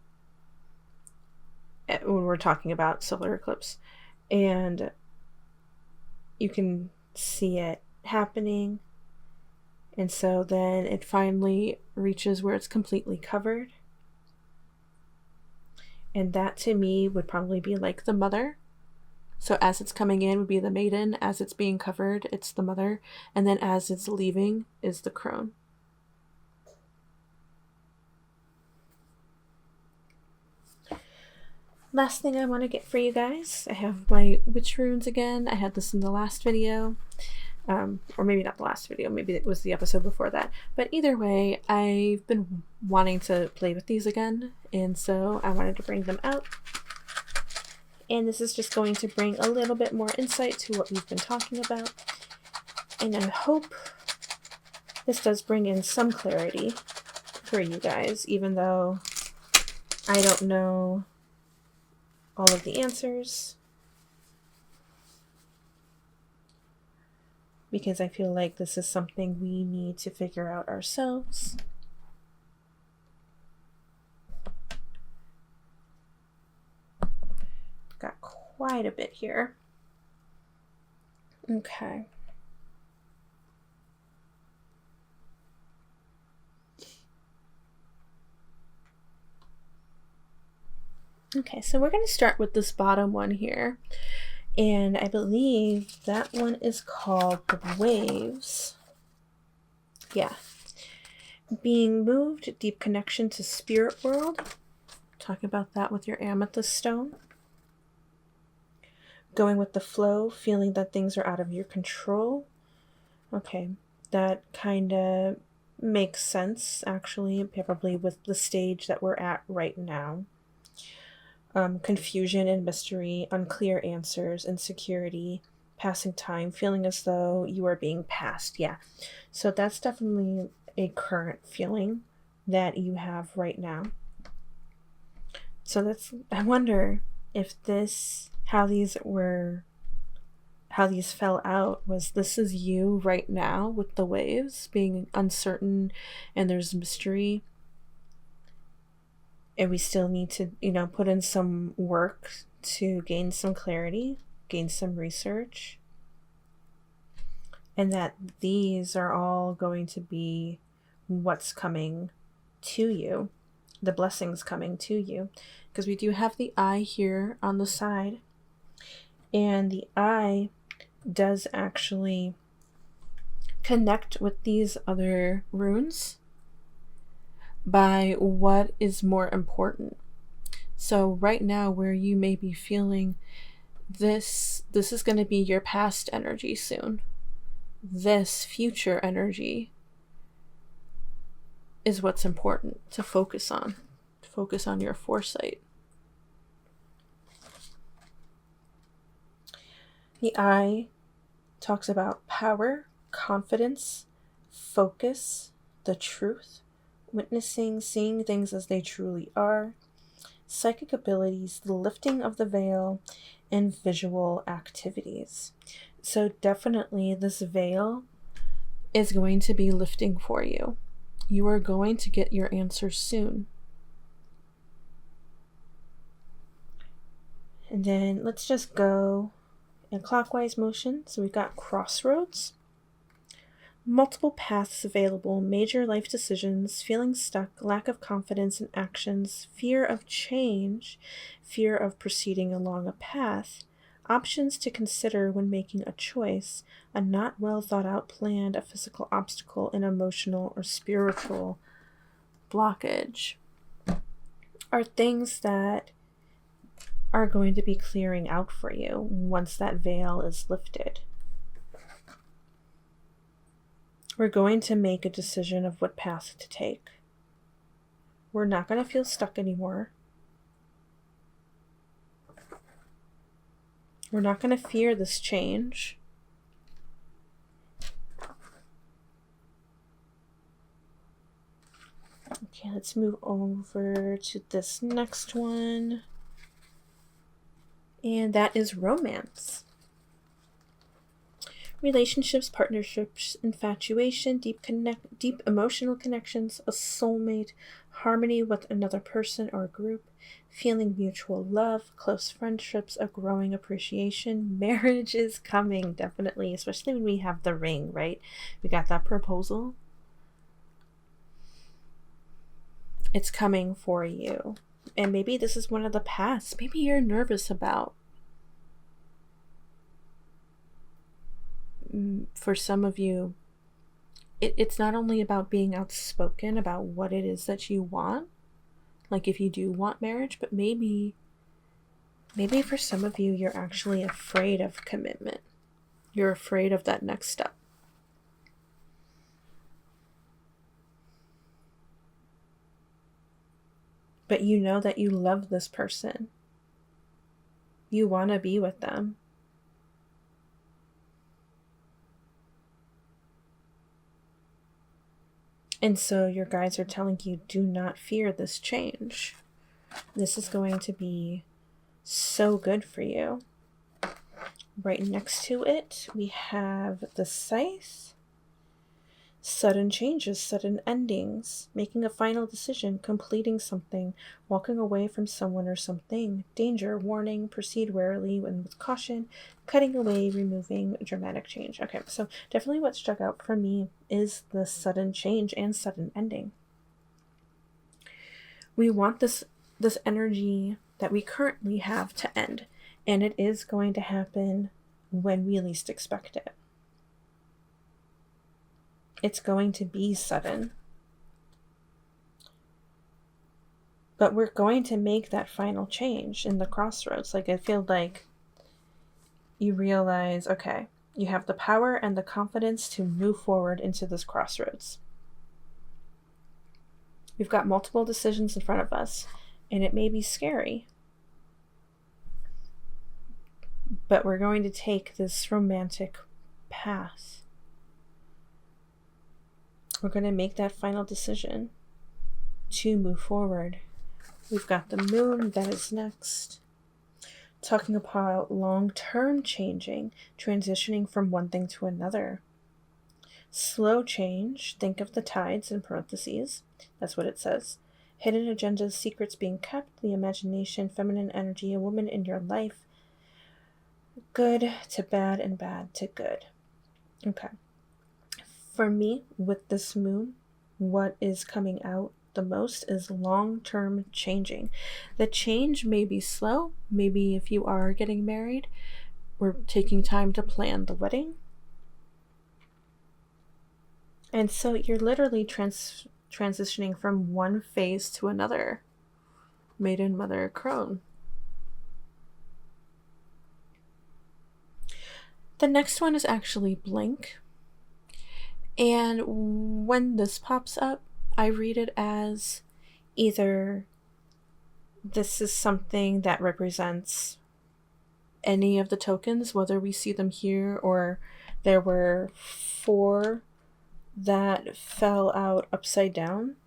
when we're talking about solar eclipse. And you can see it happening. And so then it finally reaches where it's completely covered. And that to me would probably be like the mother. So as it's coming in would be the maiden. As it's being covered, it's the mother. And then as it's leaving is the crone. Last thing I want to get for you guys, I have my witch runes again. I had this in the last video. Or maybe not the last video, maybe it was the episode before that. But either way, I've been wanting to play with these again, and so I wanted to bring them out. And this is just going to bring a little bit more insight to what we've been talking about. And I hope this does bring in some clarity for you guys, even though I don't know all of the answers. Because I feel like this is something we need to figure out ourselves. Got quite a bit here. Okay. Okay, so we're going to start with this bottom one here. And I believe that one is called The Waves. Yeah. Being moved, deep connection to spirit world. Talk about that with your amethyst stone. Going with the flow, feeling that things are out of your control. Okay, that kind of makes sense, actually, probably with the stage that we're at right now. Confusion and mystery, unclear answers, insecurity, passing time, feeling as though you are being passed. Yeah, so that's definitely a current feeling that you have right now. So that's, I wonder if this, how these fell out was, this is you right now with the waves being uncertain and there's mystery. And we still need to, put in some work to gain some clarity, gain some research. And that these are all going to be what's coming to you, the blessings coming to you. Because we do have the eye here on the side. And the eye does actually connect with these other runes by what is more important. So right now, where you may be feeling this is going to be your past energy soon. This future energy is what's important to focus on. To focus on your foresight. The eye talks about power, confidence, focus, the truth, witnessing, seeing things as they truly are, psychic abilities, the lifting of the veil, and visual activities. So definitely this veil is going to be lifting for you. You are going to get your answers soon. And then let's just go in clockwise motion. So we've got crossroads. Multiple paths available, major life decisions, feeling stuck, lack of confidence in actions, fear of change, fear of proceeding along a path, options to consider when making a choice, a not well thought out plan, a physical obstacle, an emotional or spiritual blockage, are things that are going to be clearing out for you once that veil is lifted. We're going to make a decision of what path to take. We're not going to feel stuck anymore. We're not going to fear this change. Okay, let's move over to this next one. And that is romance. Relationships, partnerships, infatuation, deep emotional connections, a soulmate, harmony with another person or group, feeling mutual love, close friendships, a growing appreciation. Marriage is coming, definitely, especially when we have the ring, right? We got that proposal. It's coming for you. And maybe this is one of the paths. Maybe you're nervous about. For some of you, it's not only about being outspoken about what it is that you want, like if you do want marriage, but maybe for some of you, you're actually afraid of commitment. You're afraid of that next step. But you know that you love this person. You want to be with them. And so your guides are telling you, do not fear this change. This is going to be so good for you. Right next to it, we have the Scythe. Sudden changes, sudden endings, making a final decision, completing something, walking away from someone or something, danger, warning, proceed warily and with caution, cutting away, removing, dramatic change. Okay, so definitely what struck out for me is the sudden change and sudden ending. We want this energy that we currently have to end, and it is going to happen when we least expect it. It's going to be sudden. But we're going to make that final change in the crossroads. Like, I feel like you realize, okay, you have the power and the confidence to move forward into this crossroads. We've got multiple decisions in front of us, and it may be scary. But we're going to take this romantic path. We're going to make that final decision to move forward. We've got the moon that is next. Talking about long-term changing, transitioning from one thing to another. Slow change, think of the tides in parentheses. That's what it says. Hidden agendas, secrets being kept, the imagination, feminine energy, a woman in your life. Good to bad and bad to good. Okay. For me, with this moon, what is coming out the most is long-term changing. The change may be slow. Maybe if you are getting married, we're taking time to plan the wedding. And so you're literally transitioning from one phase to another. Maiden, Mother, Crone. The next one is actually Blink. And when this pops up, I read it as either this is something that represents any of the tokens, whether we see them here or there were 4 that fell out upside down,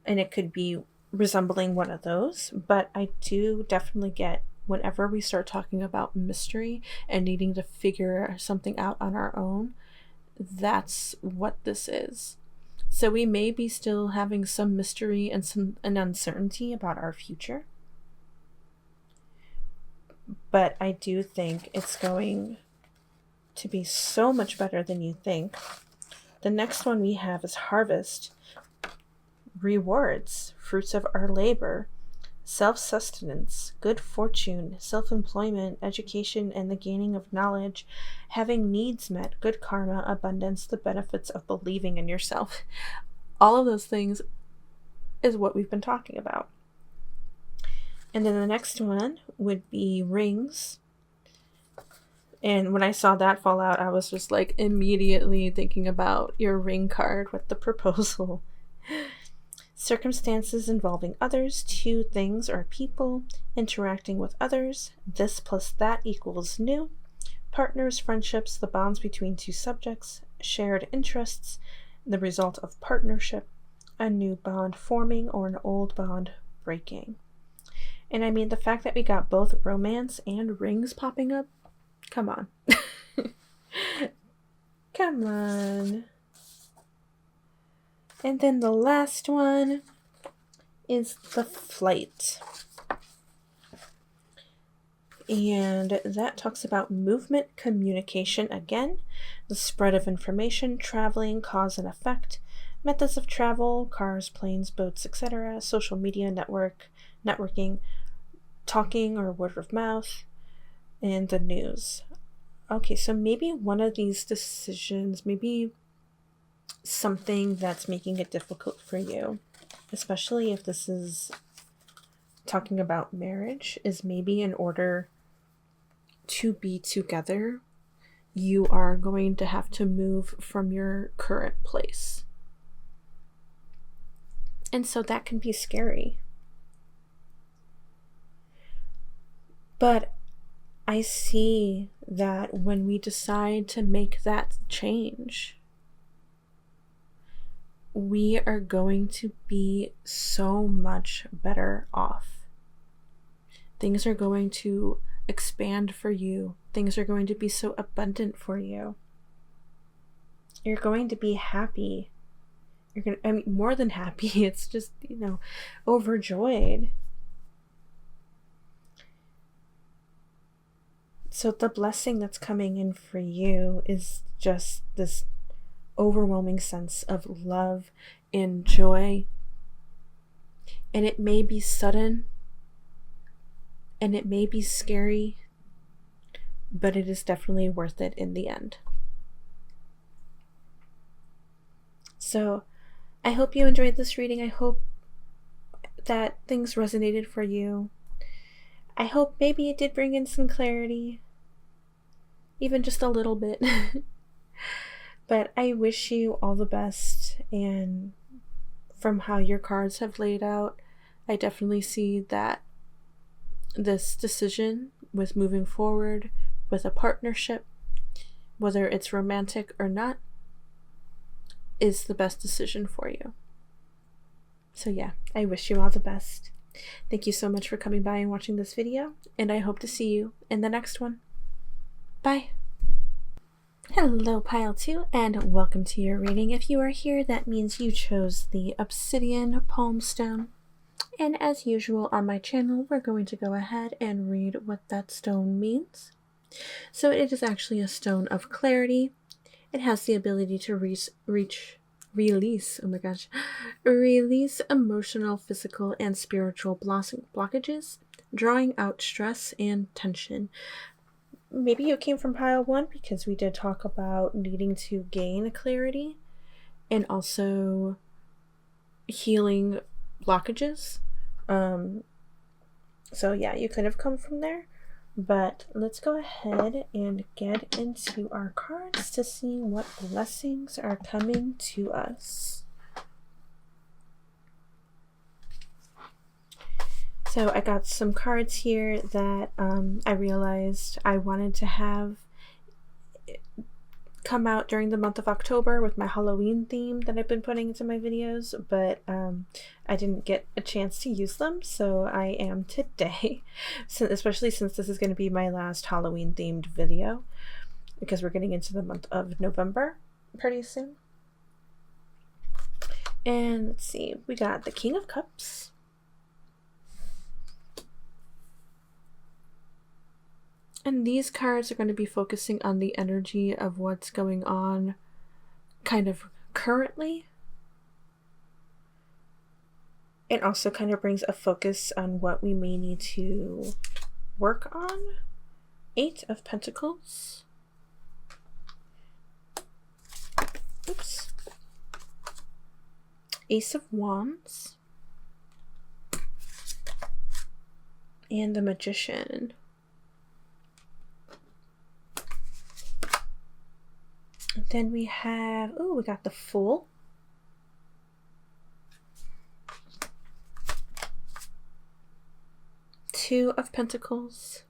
and it could be resembling one of those. But I do definitely get, whenever we start talking about mystery and needing to figure something out on our own, that's what this is. So we may be still having some mystery and an uncertainty about our future. But I do think it's going to be so much better than you think. The next one we have is Harvest. Rewards, fruits of our labor, self-sustenance, good fortune, self-employment, education, and the gaining of knowledge, having needs met, good karma, abundance, the benefits of believing in yourself. All of those things is what we've been talking about. And then the next one would be Rings. And when I saw that fall out, I was just like immediately thinking about your ring card with the proposal. Circumstances involving others, 2 things or people, interacting with others, this plus that equals new, partners, friendships, the bonds between 2 subjects, shared interests, the result of partnership, a new bond forming or an old bond breaking. And I mean, the fact that we got both romance and rings popping up, come on. Come on. And then the last one is the Flight. And that talks about movement, communication again, the spread of information, traveling, cause and effect, methods of travel, cars, planes, boats, etc., social media, networking, talking or word of mouth, and the news. Okay, so maybe one of these decisions, maybe something that's making it difficult for you, especially if this is talking about marriage, is maybe in order to be together, you are going to have to move from your current place. And so that can be scary. But I see that when we decide to make that change, we are going to be so much better off. Things are going to expand for you. Things are going to be so abundant for you. You're going to be happy. More than happy. It's just, overjoyed. So the blessing that's coming in for you is just this overwhelming sense of love and joy. And it may be sudden, and it may be scary, but it is definitely worth it in the end. So I hope you enjoyed this reading. I hope that things resonated for you. I hope maybe it did bring in some clarity, even just a little bit. But I wish you all the best, and from how your cards have laid out, I definitely see that this decision with moving forward with a partnership, whether it's romantic or not, is the best decision for you. So yeah, I wish you all the best. Thank you so much for coming by and watching this video, and I hope to see you in the next one. Bye! Hello Pile 2, and welcome to your reading. If you are here, that means you chose the Obsidian Palm Stone. And as usual on my channel, we're going to go ahead and read what that stone means. So it is actually a stone of clarity. It has the ability to release emotional, physical, and spiritual blockages, drawing out stress and tension. Maybe you came from pile 1 because we did talk about needing to gain clarity and also healing blockages. So yeah, you could have come from there. But let's go ahead and get into our cards to see what blessings are coming to us. So I got some cards here that I realized I wanted to have come out during the month of October with my Halloween theme that I've been putting into my videos, but I didn't get a chance to use them, so I am today, especially since this is going to be my last Halloween themed video, because we're getting into the month of November pretty soon. And let's see, we got the King of Cups, and these cards are going to be focusing on the energy of what's going on kind of currently. It also kind of brings a focus on what we may need to work on. 8 of Pentacles. Oops. Ace of Wands. And the Magician. Then we have, we got the Fool. Two of Pentacles.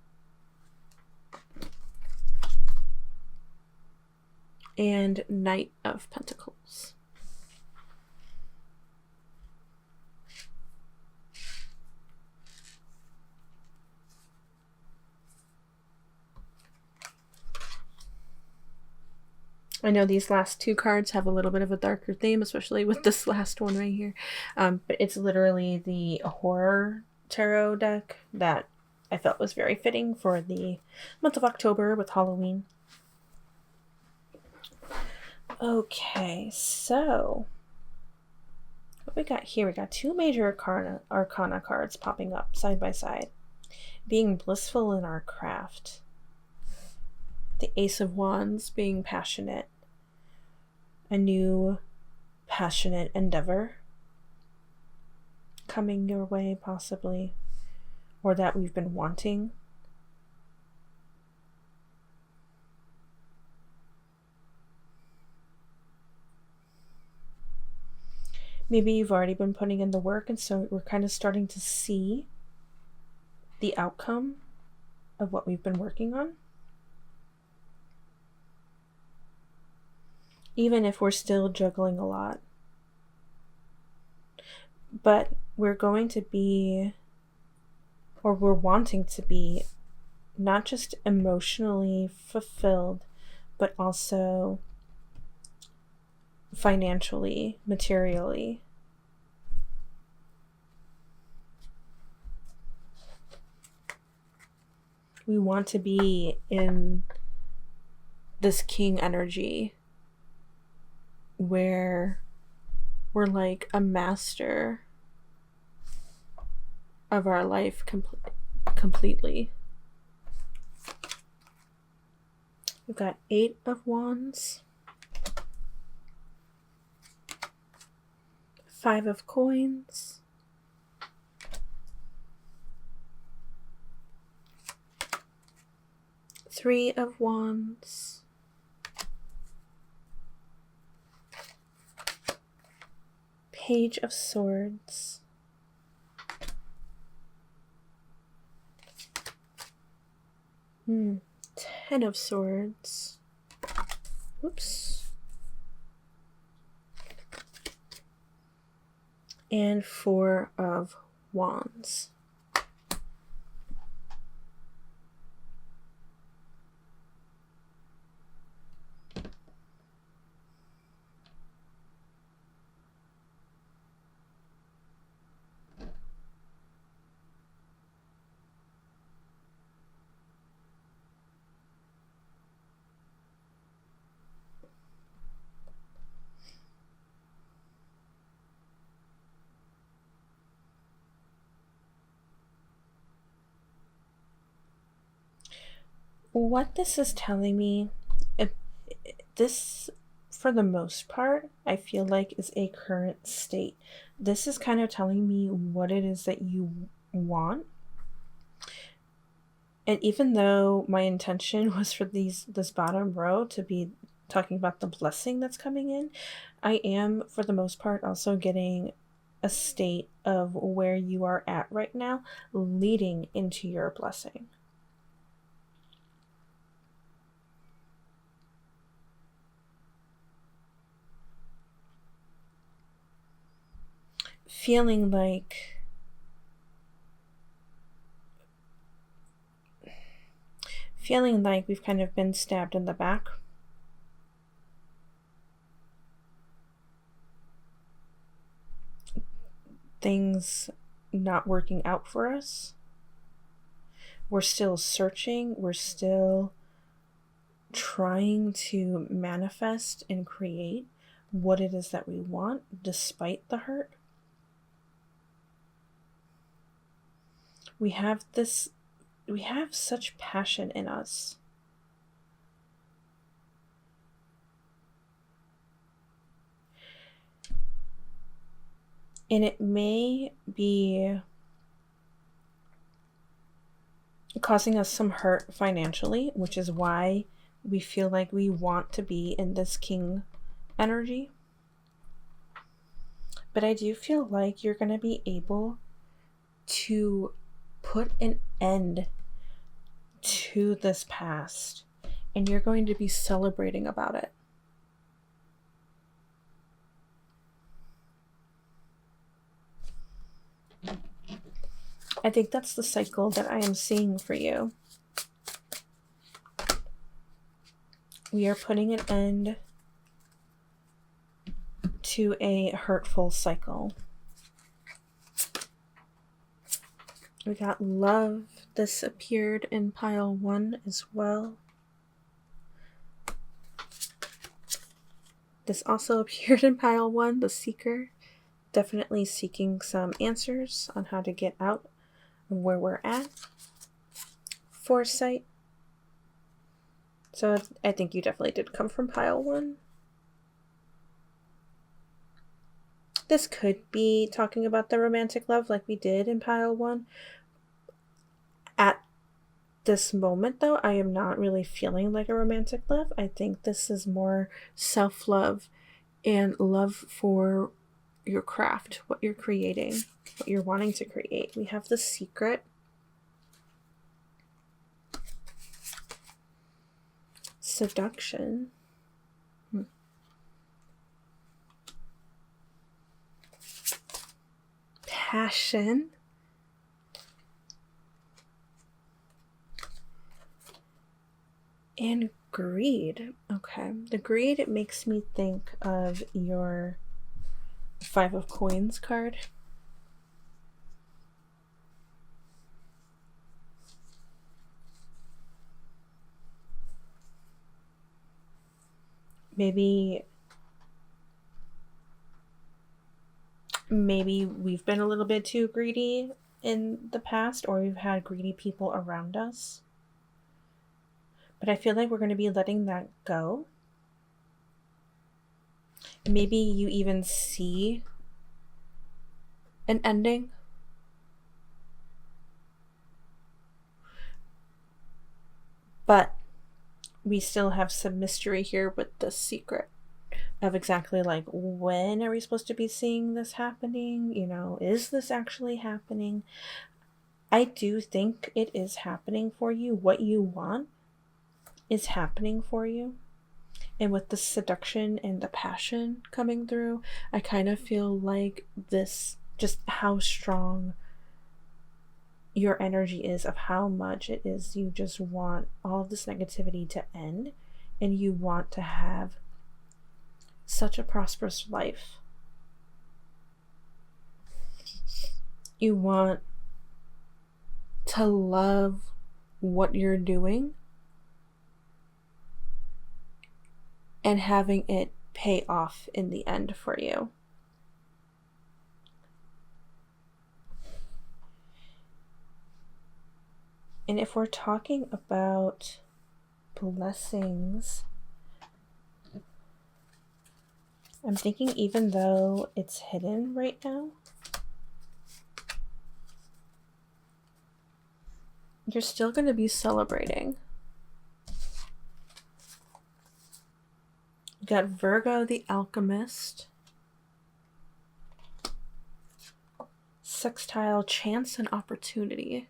And Knight of Pentacles. I know these last two cards have a little bit of a darker theme, especially with this last one right here. But it's literally the horror tarot deck that I felt was very fitting for the month of October with Halloween. Okay, so what we got here, we got two major arcana cards popping up side by side. Being blissful in our craft. The Ace of Wands, being passionate. A new passionate endeavor coming your way, possibly, or that we've been wanting. Maybe you've already been putting in the work, and so we're kind of starting to see the outcome of what we've been working on. Even if we're still juggling a lot. But we're going to be, or we're wanting to be, not just emotionally fulfilled, but also financially, materially. We want to be in this king energy where we're like a master of our life completely. We've got 8 of Wands, 5 of Coins, 3 of Wands, Page of Swords, Ten of Swords, oops, and 4 of Wands. What this is telling me, this, for the most part, I feel like is a current state. This is kind of telling me what it is that you want. And even though my intention was for this bottom row to be talking about the blessing that's coming in, I am, for the most part, also getting a state of where you are at right now, leading into your blessing. Feeling like we've kind of been stabbed in the back. Things not working out for us. We're still searching. We're still trying to manifest and create what it is that we want despite the hurt. We have such passion in us. And it may be causing us some hurt financially, which is why we feel like we want to be in this king energy. But I do feel like you're going to be able to put an end to this past, and you're going to be celebrating about it. I think that's the cycle that I am seeing for you. We are putting an end to a hurtful cycle. We got love. This appeared in pile 1 as well. This also appeared in pile 1, the seeker. Definitely seeking some answers on how to get out of where we're at. Foresight. So I think you definitely did come from pile 1. This could be talking about the romantic love like we did in pile 1. At this moment, though, I am not really feeling like a romantic love. I think this is more self-love and love for your craft, what you're creating, what you're wanting to create. We have the secret. Seduction. Passion. And greed. Okay. The greed, it makes me think of your 5 of Coins card. Maybe we've been a little bit too greedy in the past, or we've had greedy people around us. But I feel like we're going to be letting that go. Maybe you even see an ending. But we still have some mystery here with the secret of exactly like, when are we supposed to be seeing this happening? You know, is this actually happening? I do think it is happening for you. What you want is happening for you. And with the seduction and the passion coming through, I kind of feel like this, just how strong your energy is, of how much it is you just want all of this negativity to end, and you want to have such a prosperous life. You want to love what you're doing and having it pay off in the end for you. And if we're talking about blessings, I'm thinking even though it's hidden right now, you're still going to be celebrating. You got Virgo the Alchemist, Sextile Chance and Opportunity,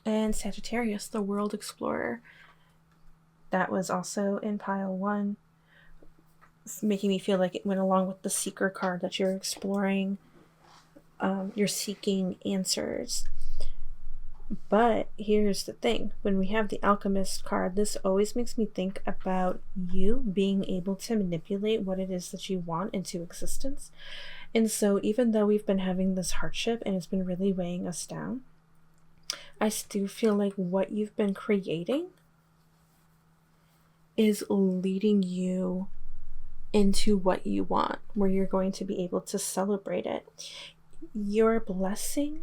and Sagittarius the World Explorer. That was also in pile 1, making me feel like it went along with the Seeker card, that you're exploring, you're seeking answers. But here's the thing, when we have the Alchemist card, this always makes me think about you being able to manipulate what it is that you want into existence. And so even though we've been having this hardship and it's been really weighing us down, I still feel like what you've been creating is leading you into what you want, where you're going to be able to celebrate it. Your blessing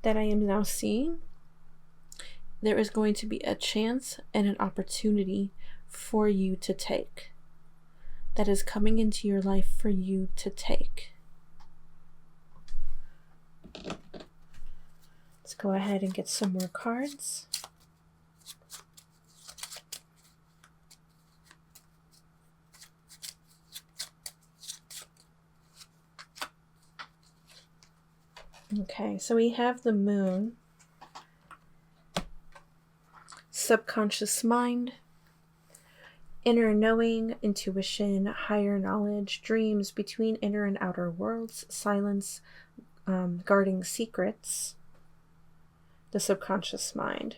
that I am now seeing, there is going to be a chance and an opportunity for you to take, that is coming into your life for you to take. Let's go ahead and get some more cards. Okay, so we have the moon, subconscious mind, inner knowing, intuition, higher knowledge, dreams between inner and outer worlds, silence, guarding secrets, the subconscious mind.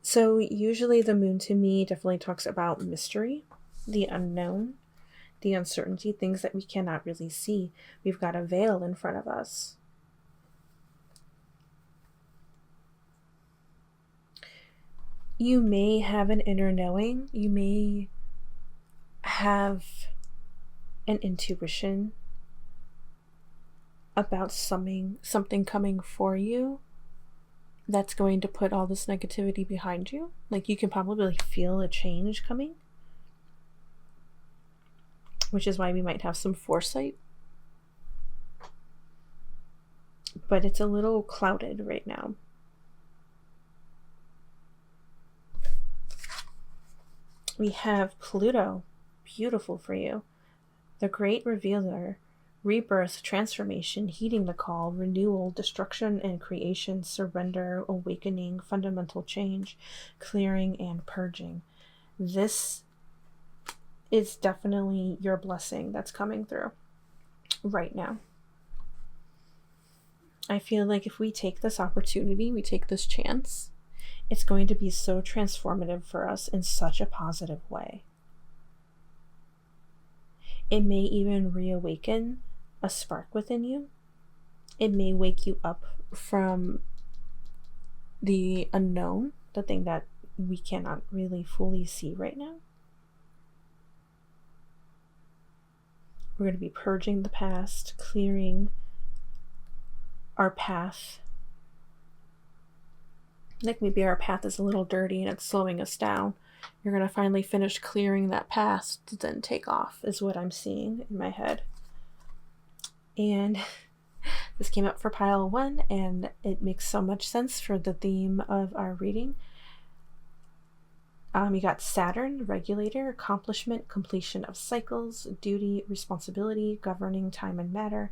So usually the moon to me definitely talks about mystery, the unknown, the uncertainty, things that we cannot really see. We've got a veil in front of us. You may have an inner knowing. You may have an intuition about something coming for you that's going to put all this negativity behind you. Like, you can probably feel a change coming, which is why we might have some foresight. But it's a little clouded right now. We have Pluto, beautiful for you. The great revealer, rebirth, transformation, heeding the call, renewal, destruction and creation, surrender, awakening, fundamental change, clearing and purging. This is definitely your blessing that's coming through right now. I feel like if we take this opportunity, we take this chance, it's going to be so transformative for us in such a positive way. It may even reawaken a spark within you. It may wake you up from the unknown, the thing that we cannot really fully see right now. We're going to be purging the past, clearing our path. Like, maybe our path is a little dirty and it's slowing us down. You're going to finally finish clearing that path to then take off, is what I'm seeing in my head. And this came up for pile 1, and it makes so much sense for the theme of our reading. You got Saturn, regulator, accomplishment, completion of cycles, duty, responsibility, governing time and matter,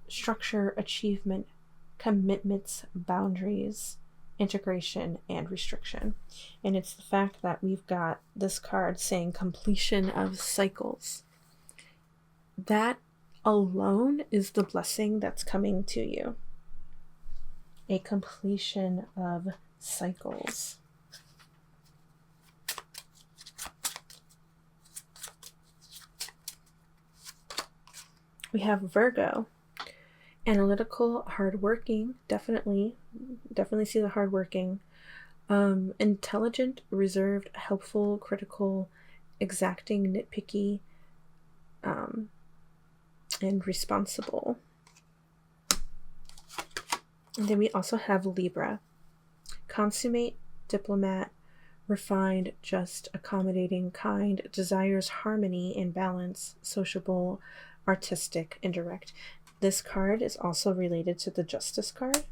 structure, achievement, commitments, boundaries, integration, and restriction. And it's the fact that we've got this card saying completion of cycles. That alone is the blessing that's coming to you. A completion of cycles. We have Virgo, analytical, hardworking, definitely see the hardworking, intelligent, reserved, helpful, critical, exacting, nitpicky, and responsible. And then we also have Libra, consummate, diplomat, refined, just, accommodating, kind, desires harmony and balance, sociable, artistic, indirect. This card is also related to the Justice card,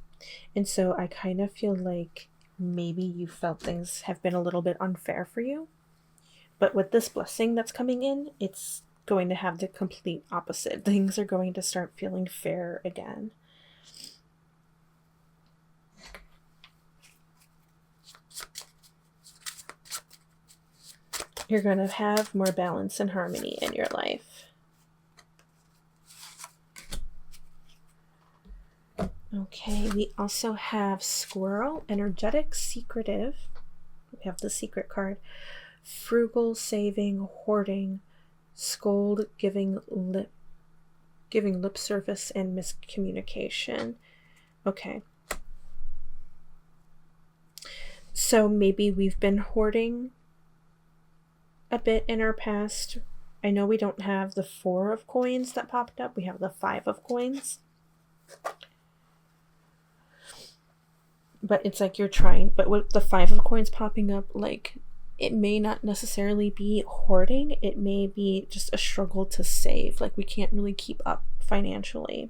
and so I kind of feel like maybe you felt things have been a little bit unfair for you, but with this blessing that's coming in, it's going to have the complete opposite. Things are going to start feeling fair again. You're going to have more balance and harmony in your life. Okay, we also have Squirrel, energetic, secretive. We have the secret card. Frugal, saving, hoarding, scold, giving lip service, and miscommunication. Okay. So maybe we've been hoarding a bit in our past. I know we don't have the 4 of coins that popped up. We have the 5 of coins. But it's like you're trying, but with the 5 of coins popping up, like, it may not necessarily be hoarding. It may be just a struggle to save. Like, we can't really keep up financially.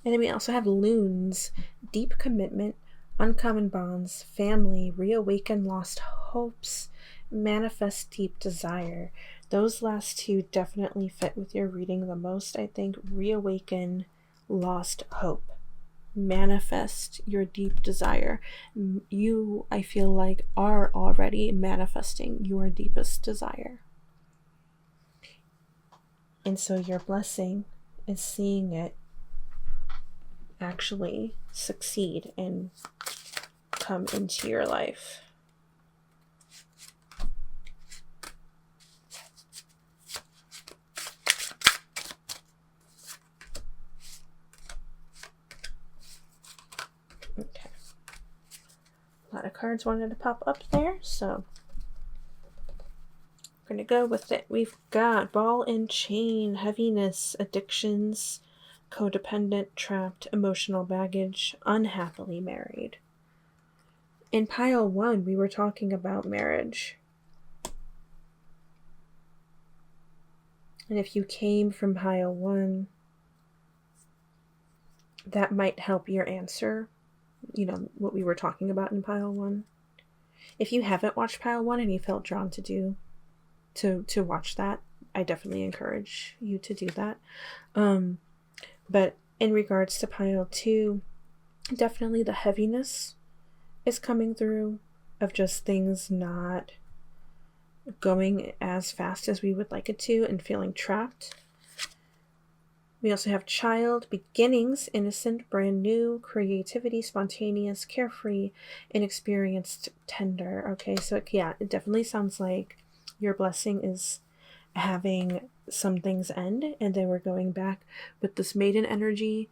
And then we also have Loons, deep commitment, uncommon bonds, family, reawaken lost hopes, manifest deep desire. those last two definitely fit with your reading the most, I think. Reawaken lost hope. Manifest your deep desire. You, I feel like, are already manifesting your deepest desire. And so your blessing is seeing it actually succeed and come into your life. Okay. A lot of cards wanted to pop up there, so we're going to go with it. We've got ball and chain, heaviness, addictions, codependent, trapped, emotional baggage, unhappily married. In pile 1, we were talking about marriage. And if you came from pile 1, that might help your answer. You know, what we were talking about in pile 1. If you haven't watched pile 1 and you felt drawn to watch that, I definitely encourage you to do that. But in regards to pile 2, definitely the heaviness is coming through of just things not going as fast as we would like it to and feeling trapped. We also have child, beginnings, innocent, brand new, creativity, spontaneous, carefree, inexperienced, tender. Okay, so it definitely sounds like your blessing is having some things end, and then we're going back with this maiden energy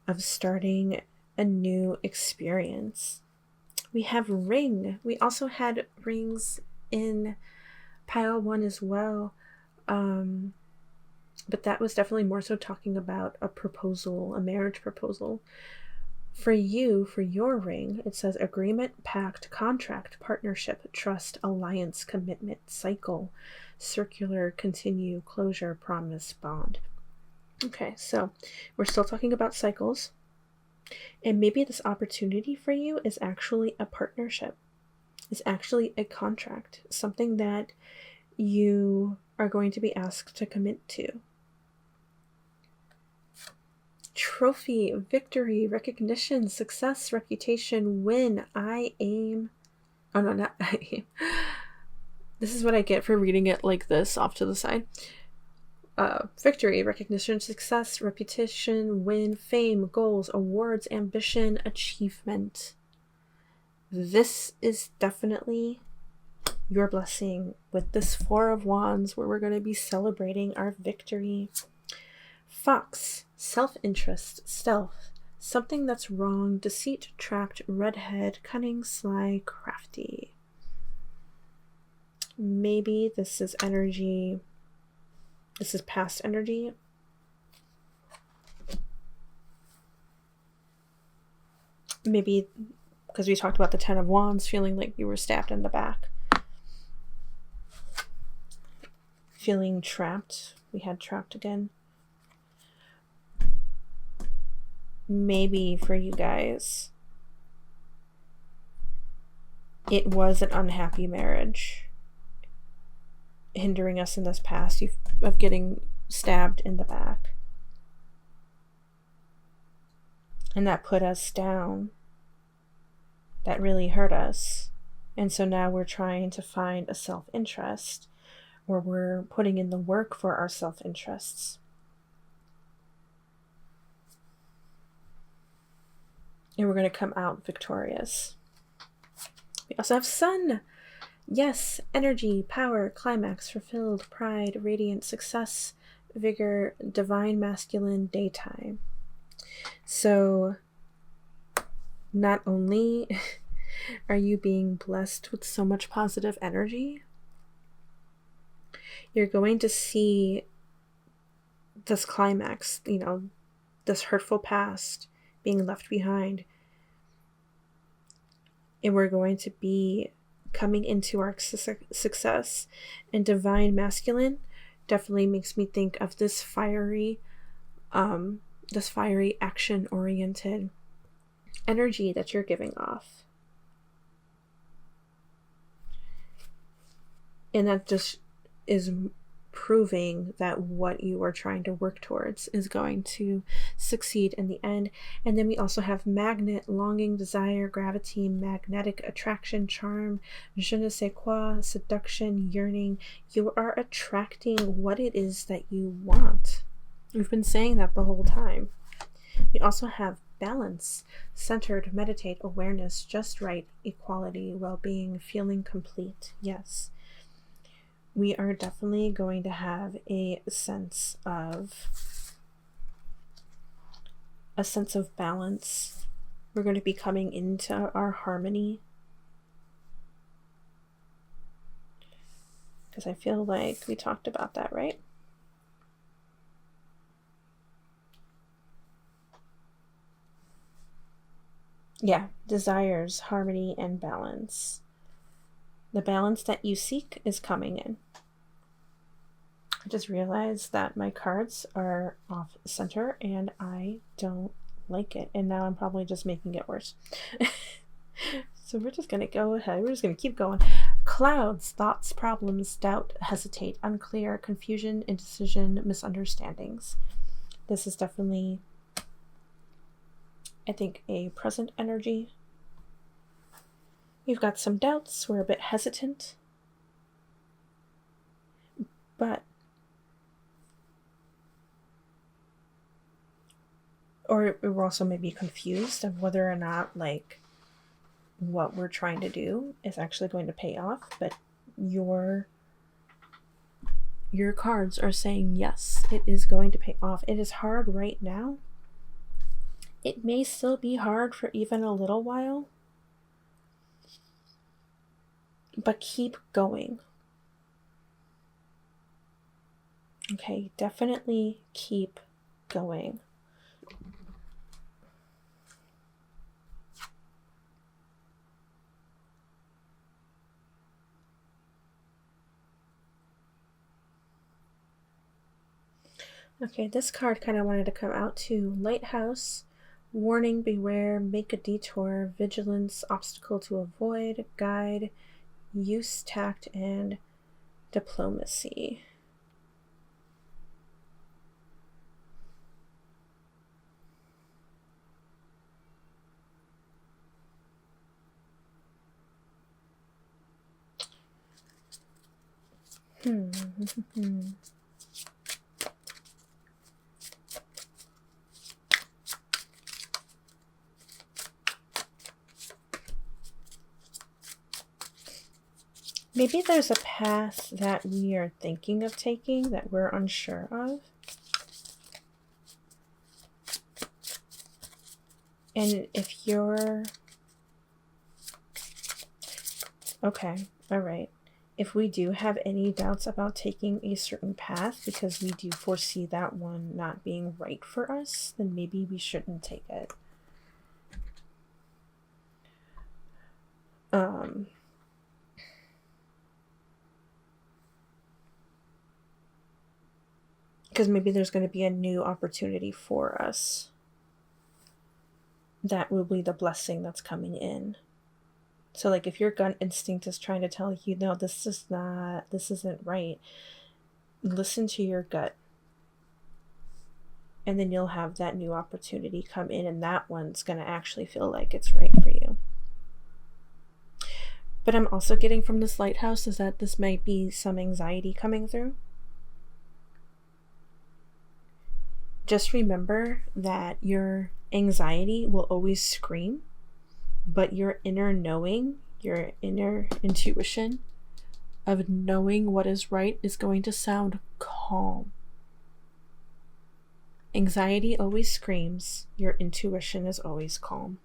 of starting a new experience. We have ring. We also had rings in pile 1 as well. But that was definitely more so talking about a proposal, a marriage proposal. For you, for your ring, it says agreement, pact, contract, partnership, trust, alliance, commitment, cycle, circular, continue, closure, promise, bond. Okay, so we're still talking about cycles. And maybe this opportunity for you is actually a partnership. It's actually a contract, something that you are going to be asked to commit to. Trophy, victory, recognition, success, reputation, win, I aim. Oh no, not I aim. This is what I get for reading it like this off to the side. Victory, recognition, success, reputation, win, fame, goals, awards, ambition, achievement. This is definitely your blessing with this 4 of Wands, where we're going to be celebrating our victory. Fox, self-interest, stealth, something that's wrong, deceit, trapped, redhead, cunning, sly, crafty. Maybe this is energy. This is past energy. Maybe because we talked about the 10 of Wands, feeling like you were stabbed in the back. Feeling trapped. We had trapped again. Maybe for you guys, it was an unhappy marriage hindering us in this past of getting stabbed in the back. And that put us down. That really hurt us. And so now we're trying to find a self-interest, or we're putting in the work for our self-interests. And we're going to come out victorious. We also have sun. Yes, energy, power, climax, fulfilled, pride, radiant, success, vigor, divine masculine, daytime. So not only are you being blessed with so much positive energy, you're going to see this climax, this hurtful past being left behind. And we're going to be coming into our success. And divine masculine definitely makes me think of this fiery action-oriented energy that you're giving off. And that just is proving that what you are trying to work towards is going to succeed in the end. And then we also have magnet, longing, desire, gravity, magnetic attraction, charm, je ne sais quoi, seduction, yearning. You are attracting what it is that you want. We've been saying that the whole time. We also have balance, centered, meditate, awareness, just right, equality, well-being, feeling complete. Yes. We are definitely going to have a sense of balance. We're going to be coming into our harmony. Because I feel like we talked about that, right? Yeah, desires, harmony, and balance. The balance that you seek is coming in. I just realized that my cards are off center and I don't like it. And now I'm probably just making it worse. So we're just going to go ahead. We're just going to keep going. Clouds, thoughts, problems, doubt, hesitate, unclear, confusion, indecision, misunderstandings. This is definitely, I think, a present energy. You've got some doubts. We're a bit hesitant. But, or we're also maybe confused of whether or not, like, what we're trying to do is actually going to pay off. But your cards are saying, yes, it is going to pay off. It is hard right now. It may still be hard for even a little while. But keep going. Okay, definitely keep going. Okay, this card kind of wanted to come out to Lighthouse, warning, beware, make a detour, vigilance, obstacle to avoid, guide, use, tact, and diplomacy. Maybe there's a path that we are thinking of taking that we're unsure of. And if you're... Okay, all right. If we do have any doubts about taking a certain path because we do foresee that one not being right for us, then maybe we shouldn't take it. Because maybe there's going to be a new opportunity for us. That will be the blessing that's coming in. So like if your gut instinct is trying to tell you, no, this isn't right, listen to your gut. And then you'll have that new opportunity come in, and that one's going to actually feel like it's right for you. But I'm also getting from this Lighthouse is that this might be some anxiety coming through. Just remember that your anxiety will always scream, but your inner knowing, your inner intuition of knowing what is right is going to sound calm. Anxiety always screams, your intuition is always calm.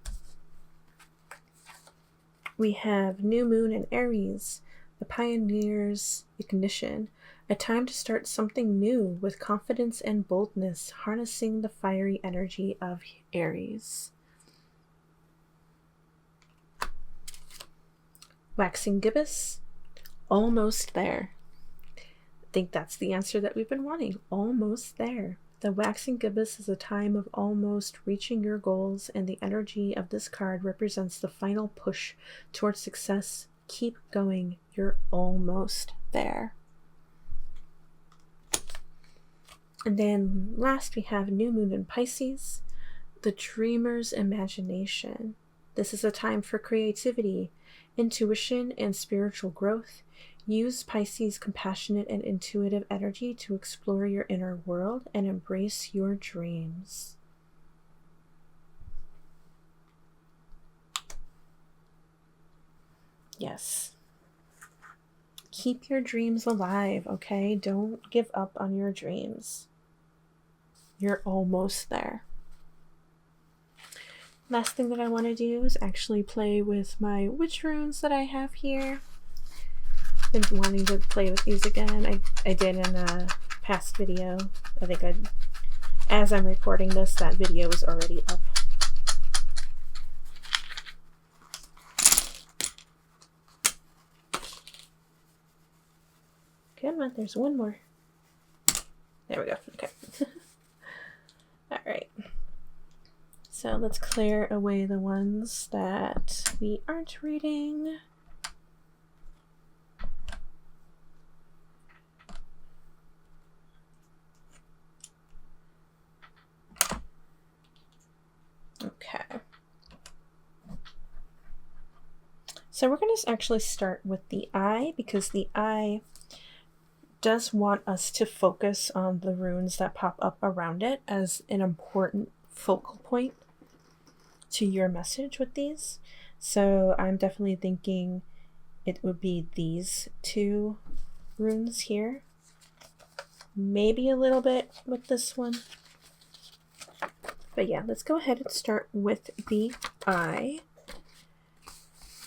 We have New Moon in Aries, the Pioneer's Ignition, a time to start something new with confidence and boldness, harnessing the fiery energy of Aries. Waxing Gibbous, almost there. I think that's the answer that we've been wanting, almost there. The Waxing Gibbous is a time of almost reaching your goals, and the energy of this card represents the final push towards success. Keep going, you're almost there. And then last we have New Moon in Pisces, the dreamer's imagination. This is a time for creativity, intuition, and spiritual growth. Use Pisces' compassionate and intuitive energy to explore your inner world and embrace your dreams. Yes. Keep your dreams alive, okay? Don't give up on your dreams. You're almost there. Last thing that I want to do is actually play with my witch runes that I have here. Been wanting to play with these again. I did in a past video. I think as I'm recording this, that video is already up. Come on, there's one more. There we go. Okay. Alright. So let's clear away the ones that we aren't reading. Okay. So we're going to actually start with the eye, because the eye does want us to focus on the runes that pop up around it as an important focal point to your message with these. So I'm definitely thinking it would be these two runes here. Maybe a little bit with this one. But yeah, let's go ahead and start with the eye,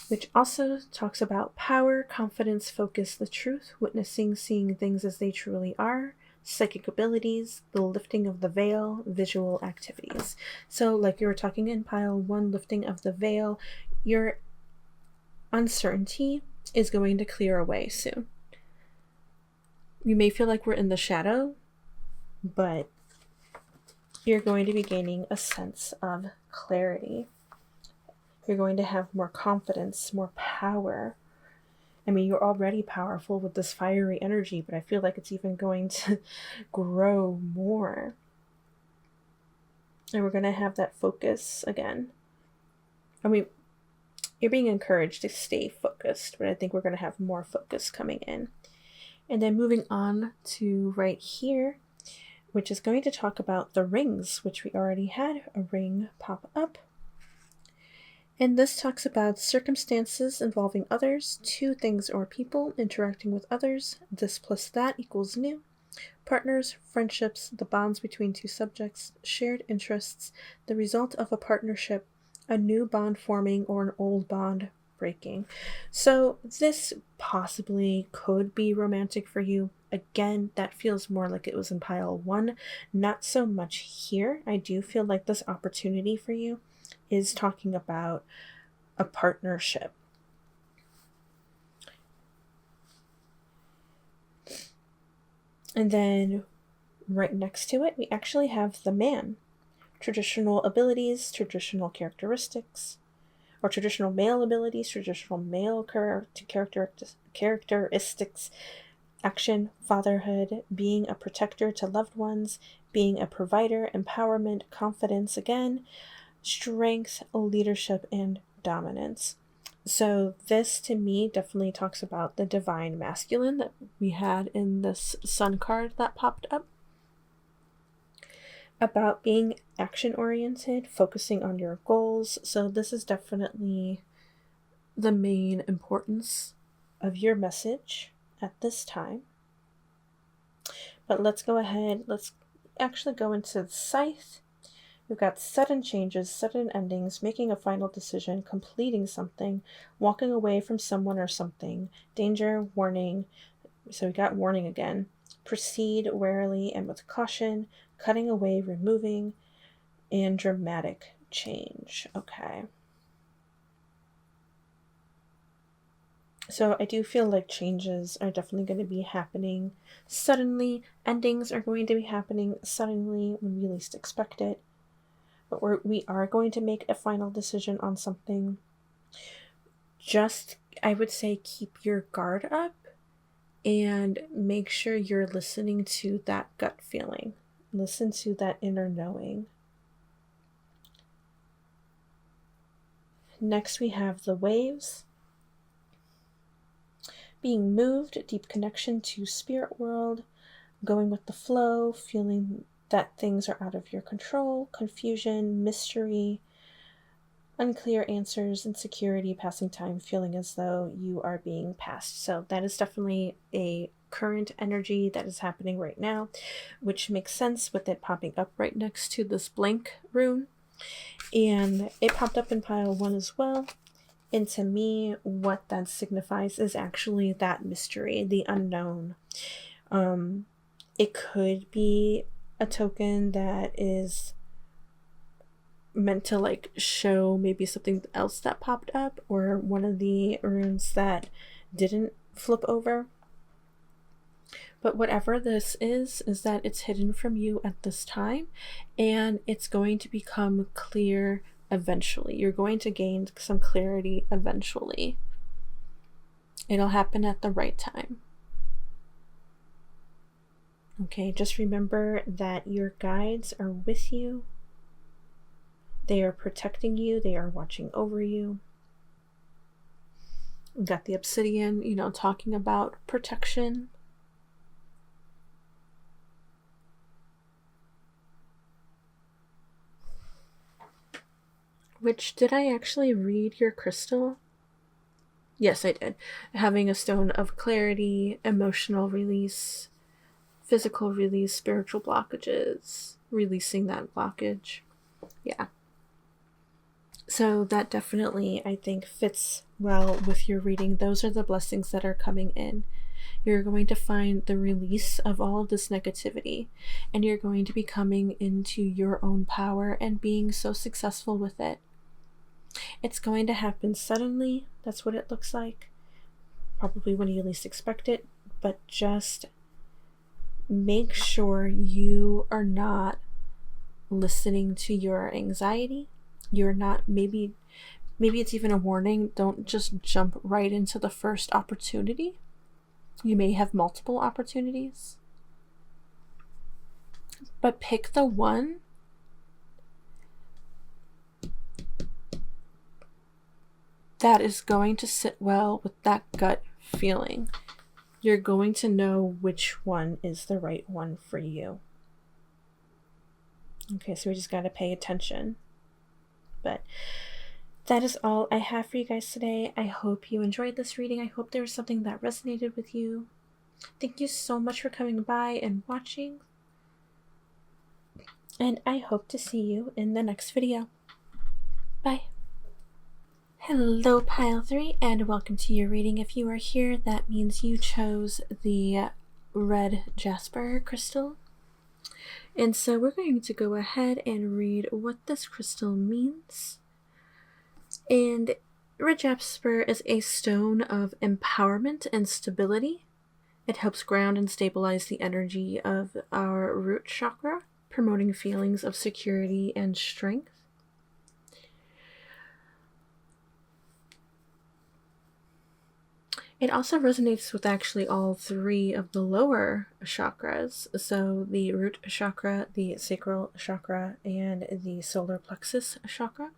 which also talks about power, confidence, focus, the truth, witnessing, seeing things as they truly are, psychic abilities, the lifting of the veil, visual activities. So like you were talking in pile 1, lifting of the veil, your uncertainty is going to clear away soon. You may feel like we're in the shadow, but you're going to be gaining a sense of clarity. You're going to have more confidence, more power. I mean, you're already powerful with this fiery energy, but I feel like it's even going to grow more. And we're going to have that focus again. I mean, you're being encouraged to stay focused, but I think we're going to have more focus coming in. And then moving on to right here, which is going to talk about the rings, which we already had a ring pop up. And this talks about circumstances involving others, two things or people interacting with others, this plus that equals new, partners, friendships, the bonds between two subjects, shared interests, the result of a partnership, a new bond forming or an old bond breaking. So this possibly could be romantic for you. Again, that feels more like it was in pile 1, not so much here. I do feel like this opportunity for you is talking about a partnership. And then right next to it, we actually have the man. Traditional abilities, traditional characteristics, or traditional male abilities, traditional male characteristics, action, fatherhood, being a protector to loved ones, being a provider, empowerment, confidence again, strength, leadership, and dominance. So this to me definitely talks about the divine masculine that we had in this sun card that popped up, about being action oriented, focusing on your goals. So this is definitely the main importance of your message at this time. But let's go ahead, let's actually go into the scythe. We've got sudden changes, sudden endings, making a final decision, completing something, walking away from someone or something, danger, warning. So we got warning again. Proceed warily and with caution, cutting away, removing, and dramatic change. Okay. So I do feel like changes are definitely going to be happening suddenly. Endings are going to be happening suddenly when we least expect it. But we are going to make a final decision on something. Just, I would say, keep your guard up and make sure you're listening to that gut feeling. Listen to that inner knowing. Next, we have the waves. Being moved, deep connection to spirit world, going with the flow, feeling that things are out of your control, confusion, mystery, unclear answers, insecurity, passing time, feeling as though you are being passed. So that is definitely a current energy that is happening right now, which makes sense with it popping up right next to this blank rune. And it popped up in pile 1 as well. And to me, what that signifies is actually that mystery, the unknown. It could be a token that is meant to like show maybe something else that popped up, or one of the runes that didn't flip over. But whatever this is that it's hidden from you at this time, and it's going to become clear eventually. You're going to gain some clarity eventually. It'll happen at the right time. Okay, just remember that your guides are with you. They are protecting you. They are watching over you. We got the obsidian, talking about protection. Which, did I actually read your crystal? Yes, I did. Having a stone of clarity, emotional release, physical release, spiritual blockages, releasing that blockage. Yeah. So that definitely, I think, fits well with your reading. Those are the blessings that are coming in. You're going to find the release of all of this negativity, and you're going to be coming into your own power and being so successful with it. It's going to happen suddenly. That's what it looks like. Probably when you least expect it. But just make sure you are not listening to your anxiety. You're not, maybe it's even a warning. Don't just jump right into the first opportunity. You may have multiple opportunities. But pick the one that is going to sit well with that gut feeling. You're going to know which one is the right one for you. Okay, so we just got to pay attention. But that is all I have for you guys today. I hope you enjoyed this reading. I hope there was something that resonated with you. Thank you so much for coming by and watching. And I hope to see you in the next video. Bye. Hello, Pile 3, and welcome to your reading. If you are here, that means you chose the red jasper crystal. And so we're going to go ahead and read what this crystal means. And red jasper is a stone of empowerment and stability. It helps ground and stabilize the energy of our root chakra, promoting feelings of security and strength. It also resonates with actually all 3 of the lower chakras, so the root chakra, the sacral chakra, and the solar plexus chakra.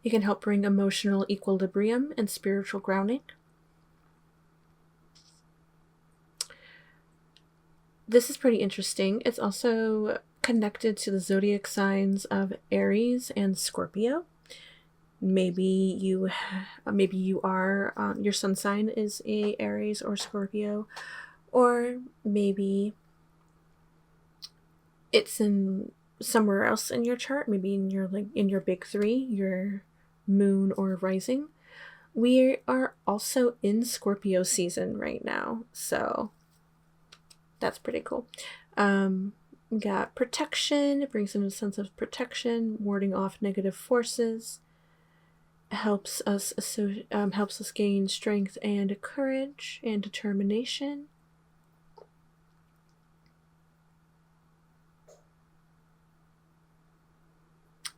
It can help bring emotional equilibrium and spiritual grounding. This is pretty interesting. It's also connected to the zodiac signs of Aries and Scorpio. Maybe you are, your sun sign is a Aries or Scorpio, or maybe it's in somewhere else in your chart, maybe in your big 3, your moon or rising. We are also in Scorpio season right now, so that's pretty cool. We got protection. It brings in a sense of protection, warding off negative forces. Helps us gain strength and courage and determination.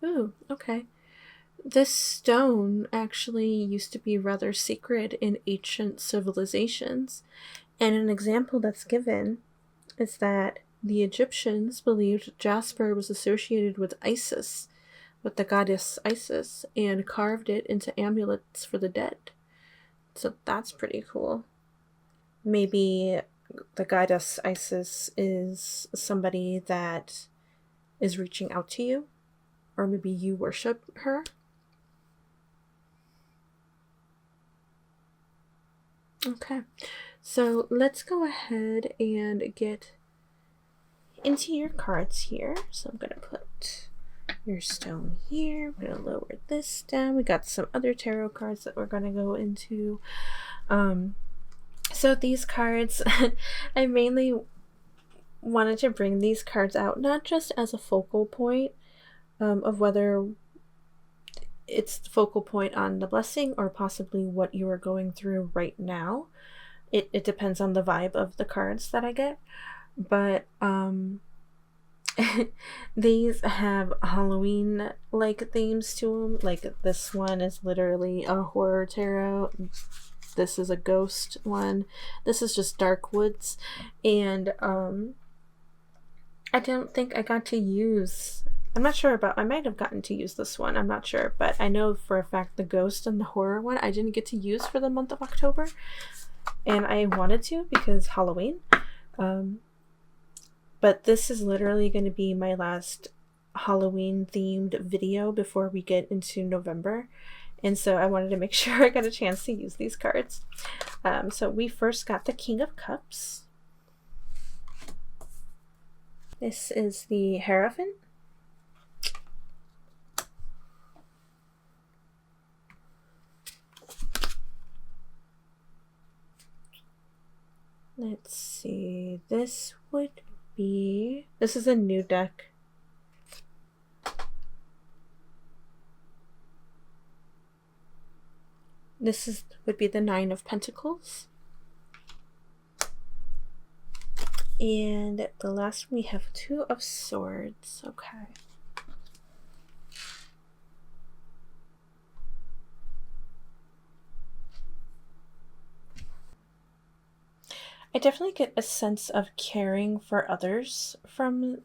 Ooh, okay. This stone actually used to be rather sacred in ancient civilizations, and an example that's given is that the Egyptians believed jasper was associated with Isis, with the goddess Isis, and carved it into amulets for the dead. So that's pretty cool. Maybe the goddess Isis is somebody that is reaching out to you, or maybe you worship her. Okay, so let's go ahead and get into your cards here. So I'm going to put your stone here. I'm going to lower this down. We got some other tarot cards that we're going to go into. So these cards, I mainly wanted to bring these cards out not just as a focal point of whether it's the focal point on the blessing or possibly what you are going through right now. It depends on the vibe of the cards that I get. But these have Halloween-like themes to them. Like this one is literally a horror tarot. This is a ghost one. This is just dark woods. And I don't think I got to use... I'm not sure about... I might have gotten to use this one. I'm not sure. But I know for a fact the ghost and the horror one I didn't get to use for the month of October. And I wanted to because Halloween. But this is literally going to be my last Halloween-themed video before we get into November. And so I wanted to make sure I got a chance to use these cards. So we first got the King of Cups. This is the Hierophant. Let's see. This is a new deck. This would be the Nine of Pentacles. And the last one we have Two of Swords. Okay. I definitely get a sense of caring for others from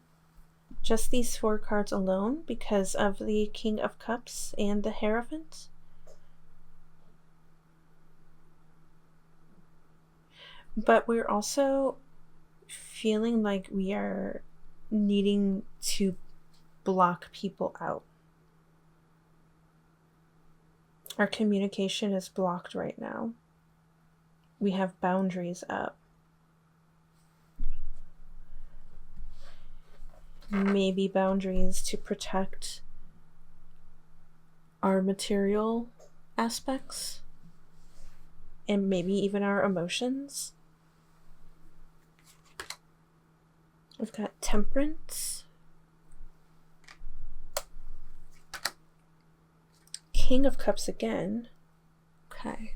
just these 4 cards alone because of the King of Cups and the Hierophant. But we're also feeling like we are needing to block people out. Our communication is blocked right now. We have boundaries up. Maybe boundaries to protect our material aspects and maybe even our emotions. We've got Temperance, King of Cups again. Okay.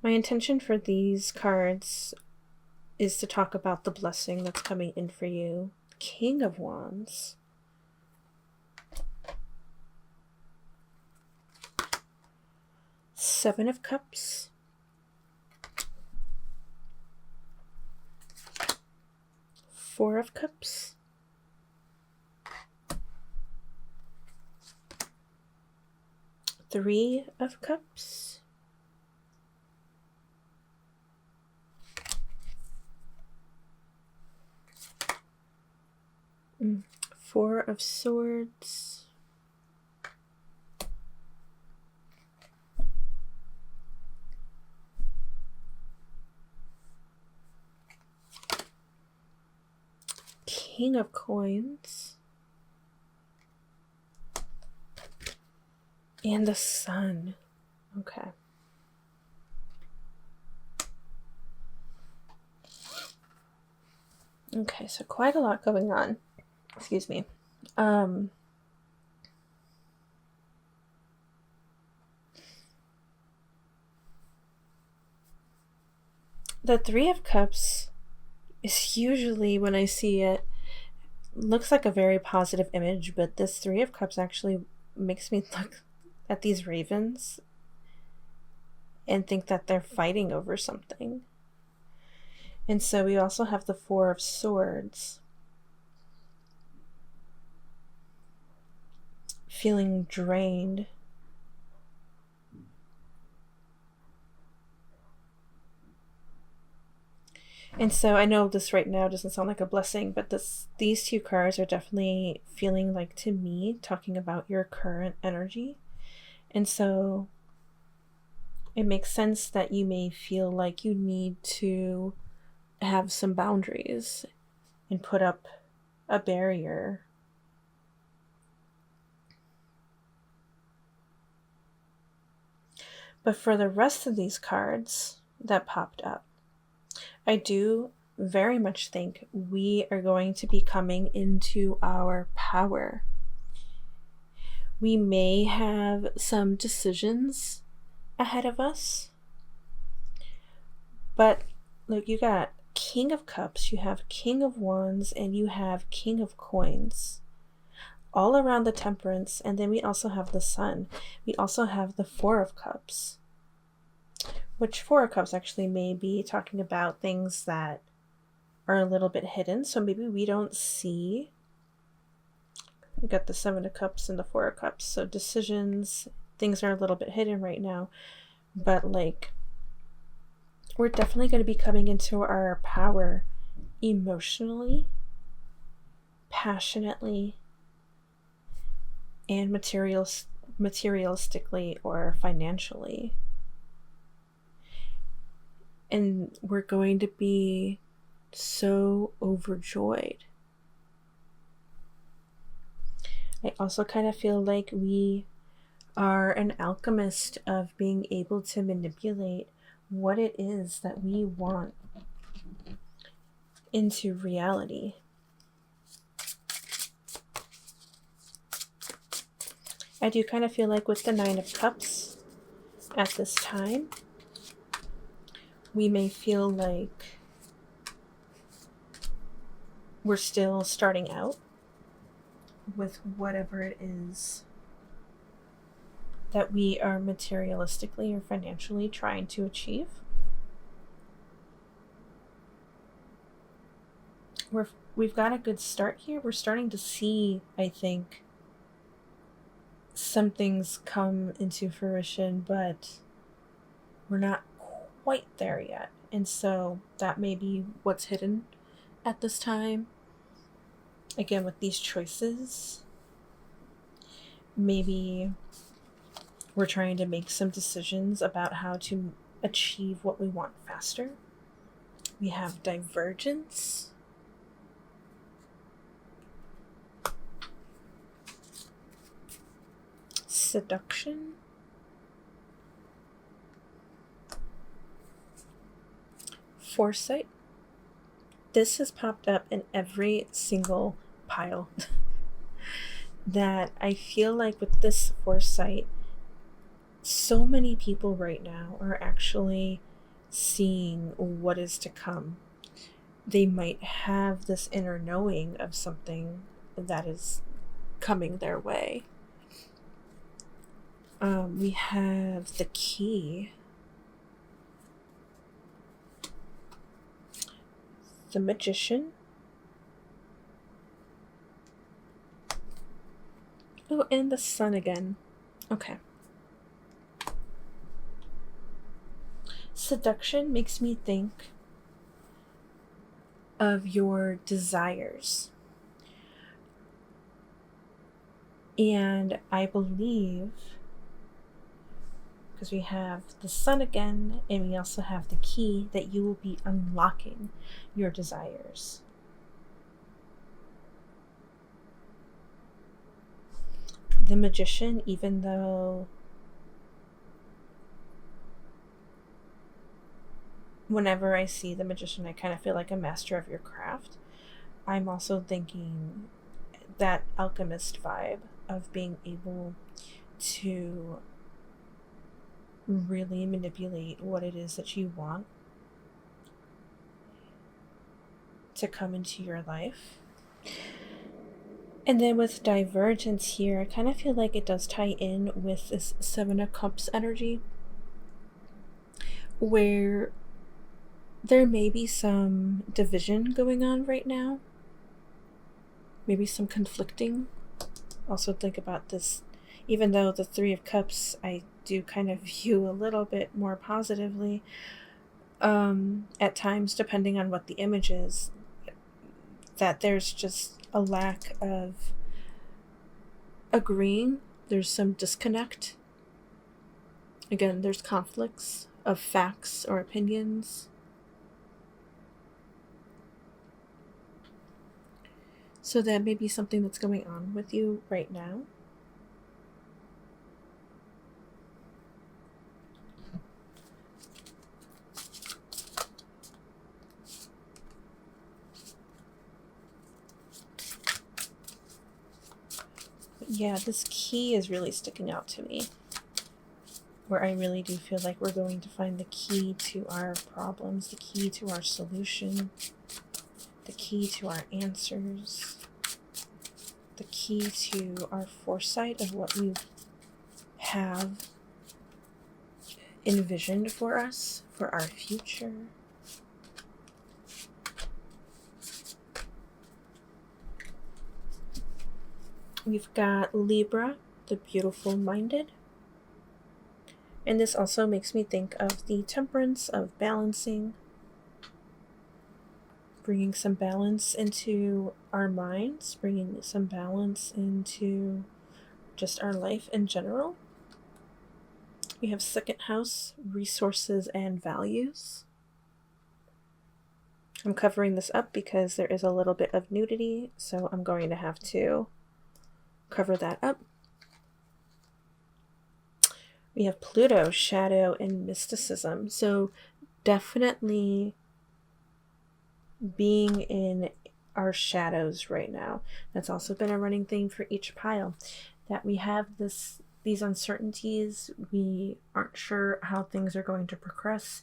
My intention for these cards is to talk about the blessing that's coming in for you. King of Wands. Seven of Cups. Four of Cups. Three of Cups. Four of Swords. King of Coins. And the Sun. Okay. Okay, so quite a lot going on. Excuse me. The Three of Cups is usually, when I see it, looks like a very positive image, but this Three of Cups actually makes me look at these ravens and think that they're fighting over something. And so we also have the Four of Swords. Feeling drained. And so I know this right now doesn't sound like a blessing, but these two cards are definitely feeling like, to me, talking about your current energy. And so it makes sense that you may feel like you need to have some boundaries and put up a barrier. But for the rest of these cards that popped up, I do very much think we are going to be coming into our power. We may have some decisions ahead of us, but look, you got King of Cups, you have King of Wands, and you have King of Coins all around the Temperance. And then we also have the Sun. We also have the Four of Cups, which Four of Cups actually may be talking about things that are a little bit hidden. So maybe we don't see. We got the Seven of Cups and the Four of Cups. So decisions, things are a little bit hidden right now. But like, we're definitely going to be coming into our power emotionally, passionately, and materialistically or financially. And we're going to be so overjoyed. I also kind of feel like we are an alchemist of being able to manipulate what it is that we want into reality. I do kind of feel like with the Nine of Cups at this time, we may feel like we're still starting out with whatever it is that we are materialistically or financially trying to achieve. We've got a good start here. We're starting to see, I think, some things come into fruition, but we're not quite there yet. And so that may be what's hidden at this time. Again, with these choices, maybe we're trying to make some decisions about how to achieve what we want faster. We have divergence. Seduction. Foresight. This has popped up in every single pile. That I feel like with this foresight, so many people right now are actually seeing what is to come. They might have this inner knowing of something that is coming their way. We have the Key. The Magician. Oh, and the Sun again. Okay. Seduction makes me think of your desires. And I believe, because we have the Sun again, and we also have the Key, that you will be unlocking your desires. The Magician, even though whenever I see the Magician, I kind of feel like a master of your craft, I'm also thinking that alchemist vibe of being able to really manipulate what it is that you want to come into your life. And then with divergence here, I kind of feel like it does tie in with this Seven of Cups energy, where there may be some division going on right now. Maybe some conflicting. Also think about this, even though the Three of Cups I do kind of view a little bit more positively, at times, depending on what the image is, that there's just a lack of agreeing. There's some disconnect. Again, there's conflicts of facts or opinions. So that may be something that's going on with you right now. But yeah, this key is really sticking out to me, where I really do feel like we're going to find the key to our problems, the key to our solution, the key to our answers, the key to our foresight of what we have envisioned for us, for our future. We've got Libra, the beautiful minded. And this also makes me think of the temperance of balancing, bringing some balance into our minds, bringing some balance into just our life in general. We have second house, resources and values. I'm covering this up because there is a little bit of nudity, so I'm going to have to cover that up. We have Pluto, shadow and mysticism. So definitely being in our shadows right now. That's also been a running theme for each pile, that we have these uncertainties. We aren't sure how things are going to progress.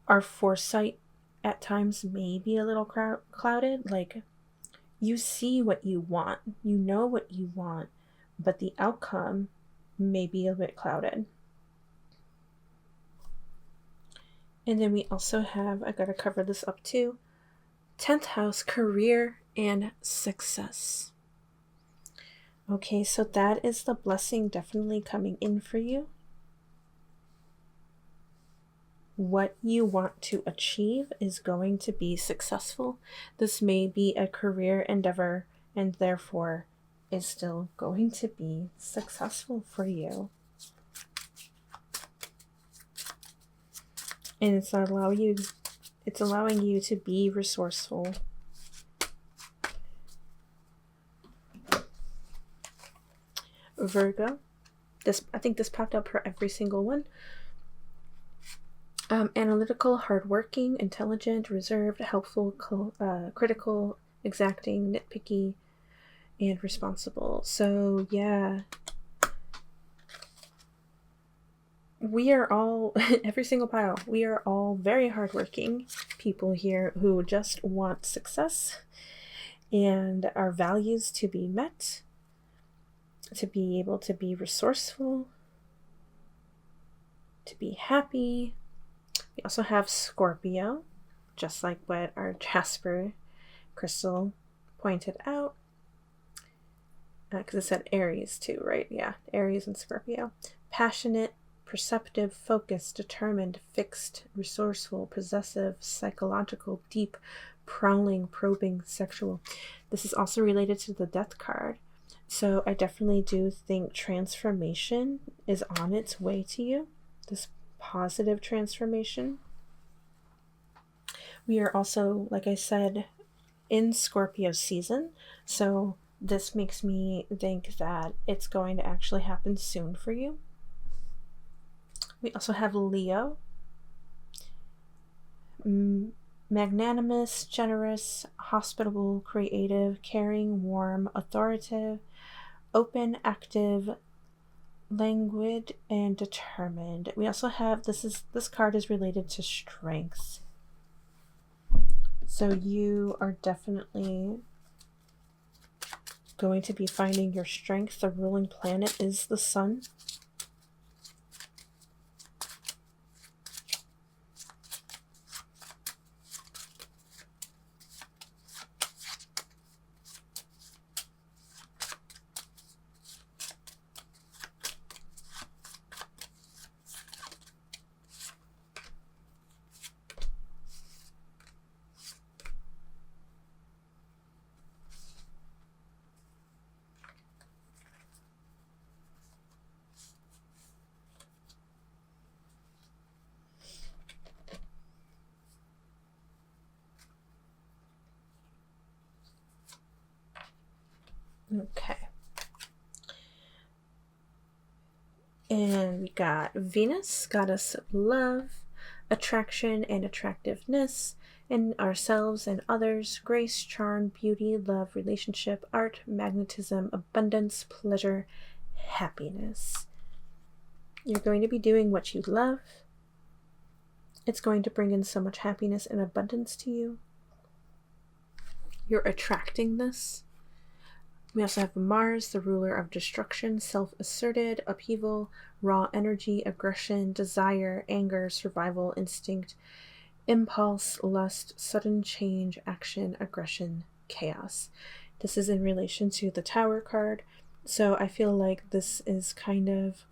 Our foresight at times may be a little clouded. Like, you see what you want, you know what you want, but the outcome may be a bit clouded. And then we also have, I gotta cover this up too, 10th house, career and success. Okay, so that is the blessing definitely coming in for you. What you want to achieve is going to be successful. This may be a career endeavor and therefore is still going to be successful for you. And it's allowing you to be resourceful. Virgo, I think this popped up for every single one. Analytical, hardworking, intelligent, reserved, helpful, critical, exacting, nitpicky, and responsible. So yeah, we are all, every single pile, we are all very hardworking people here who just want success and our values to be met, to be able to be resourceful, to be happy. We also have Scorpio, just like what our Jasper crystal pointed out. Because it said Aries too, right? Yeah, Aries and Scorpio. Passionate, perceptive, focused, determined, fixed, resourceful, possessive, psychological, deep, prowling, probing, sexual. This is also related to the Death card. So I definitely do think transformation is on its way to you. This positive transformation. We are also, like I said, in Scorpio season, so this makes me think that it's going to actually happen soon for you. We also have Leo, magnanimous, generous, hospitable, creative, caring, warm, authoritative, open, active, languid, and determined. We also have, this card is related to strength. So you are definitely going to be finding your strength. The ruling planet is the sun. Okay. And we got Venus, goddess of love, attraction and attractiveness in ourselves and others, grace, charm, beauty, love, relationship, art, magnetism, abundance, pleasure, happiness. You're going to be doing what you love. It's going to bring in so much happiness and abundance to you. You're attracting this. We also have Mars, the ruler of destruction, self-asserted, upheaval, raw energy, aggression, desire, anger, survival, instinct, impulse, lust, sudden change, action, aggression, chaos. This is in relation to the Tower card. So I feel like this is kind of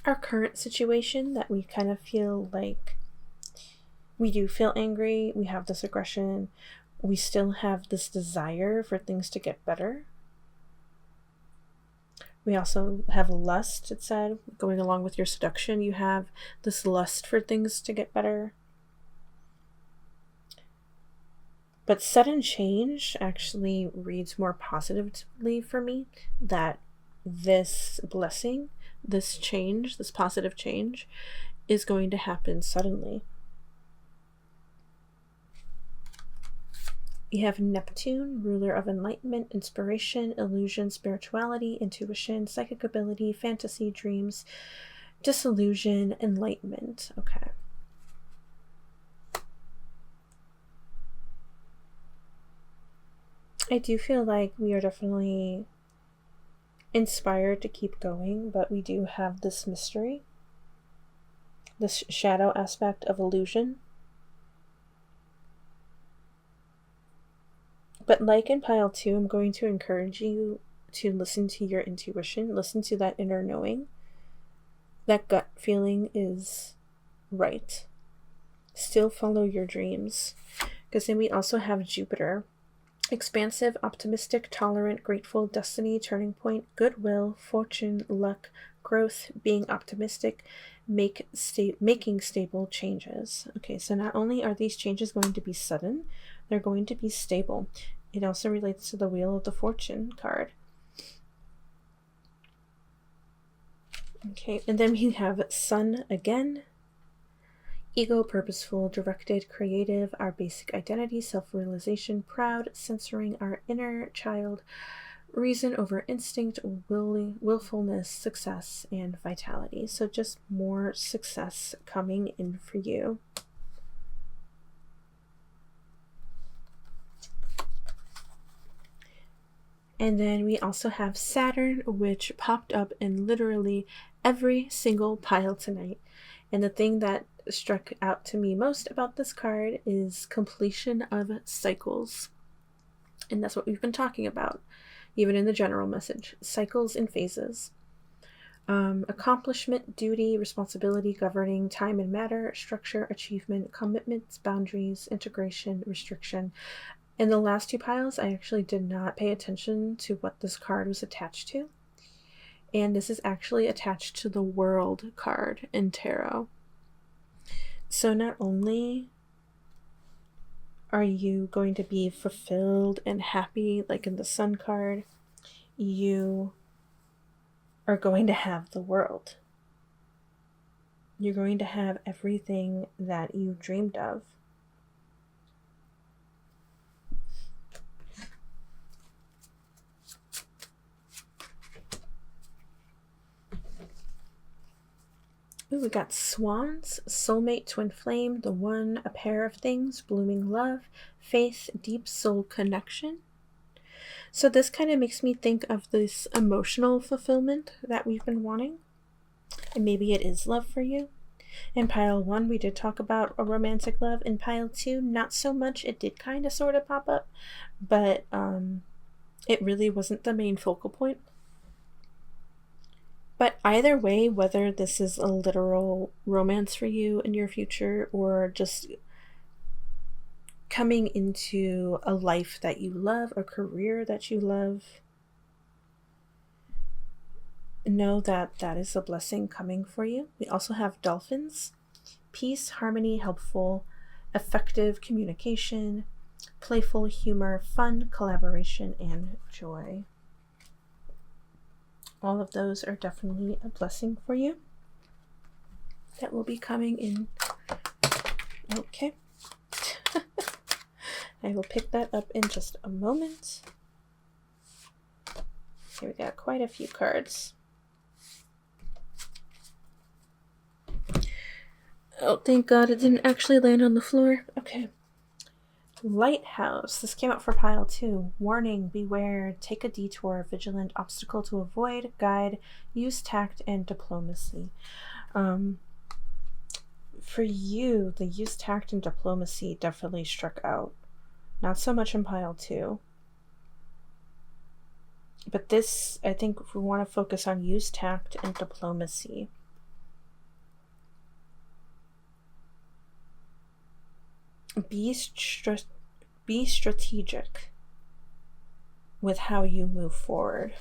our current situation, that we kind of feel like we do feel angry, we have this aggression, we still have this desire for things to get better. We also have lust, it said, going along with your seduction, you have this lust for things to get better. But sudden change actually reads more positively for me, that this blessing, this change, this positive change, is going to happen suddenly. You have Neptune, ruler of enlightenment, inspiration, illusion, spirituality, intuition, psychic ability, fantasy, dreams, disillusion, enlightenment. Okay. I do feel like we are definitely inspired to keep going, but we do have this mystery, this shadow aspect of illusion. But like in pile 2, I'm going to encourage you to listen to your intuition, listen to that inner knowing. That gut feeling is right. Still follow your dreams. Because then we also have Jupiter. Expansive, optimistic, tolerant, grateful, destiny, turning point, goodwill, fortune, luck, growth, being optimistic, making stable changes. Okay, so not only are these changes going to be sudden, they're going to be stable. It also relates to the Wheel of the Fortune card. Okay, and then we have Sun again. Ego, purposeful, directed, creative, our basic identity, self-realization, proud, censoring our inner child, reason over instinct, willfulness, success, and vitality. So just more success coming in for you. And then we also have Saturn, which popped up in literally every single pile tonight. And the thing that struck out to me most about this card is completion of cycles. And that's what we've been talking about, even in the general message. Cycles and phases. Accomplishment, duty, responsibility, governing, time and matter, structure, achievement, commitments, boundaries, integration, restriction. In the last 2 piles, I actually did not pay attention to what this card was attached to. And this is actually attached to the World card in Tarot. So not only are you going to be fulfilled and happy, like in the Sun card, you are going to have the world. You're going to have everything that you dreamed of. Ooh, we got swans, soulmate, twin flame, the one, a pair of things, blooming love, faith, deep soul connection. So this kind of makes me think of this emotional fulfillment that we've been wanting. And maybe it is love for you. In pile 1, we did talk about a romantic love. In pile 2, not so much. It did kind of sort of pop up, but it really wasn't the main focal point. But either way, whether this is a literal romance for you in your future or just coming into a life that you love, a career that you love, know that that is a blessing coming for you. We also have dolphins, peace, harmony, helpful, effective communication, playful humor, fun, collaboration, and joy. All of those are definitely a blessing for you. That will be coming in. Okay. I will pick that up in just a moment. Okay, we got quite a few cards. Oh, thank God it didn't actually land on the floor. Okay. Lighthouse. This came out for pile 2. Warning, beware, take a detour, vigilant, obstacle to avoid, guide, use tact and diplomacy. For you, the use tact and diplomacy definitely struck out. Not so much in pile 2. But this, I think we want to focus on use tact and diplomacy. Be strategic with how you move forward.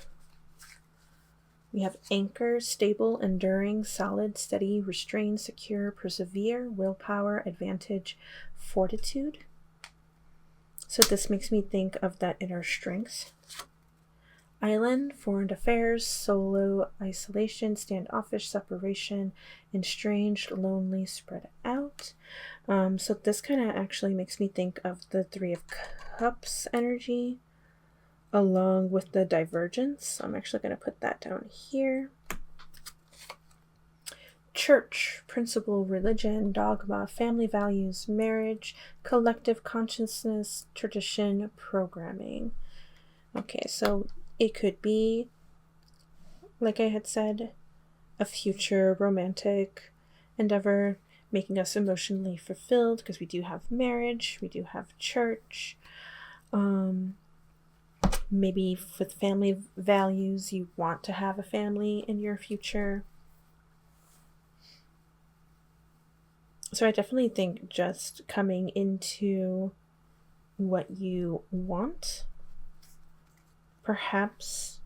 We have anchor, stable, enduring, solid, steady, restrained, secure, persevere, willpower, advantage, fortitude. So this makes me think of that inner strength. Island, foreign affairs, solo, isolation, standoffish, separation, estranged, lonely, spread out. So this kind of actually makes me think of the Three of Cups energy along with the Divergence. I'm actually going to put that down here. Church, principle, religion, dogma, family values, marriage, collective consciousness, tradition, programming. Okay, so it could be, like I had said, a future romantic endeavor making us emotionally fulfilled, because we do have marriage, we do have church. Maybe with family values, you want to have a family in your future. So I definitely think just coming into what you want. Perhaps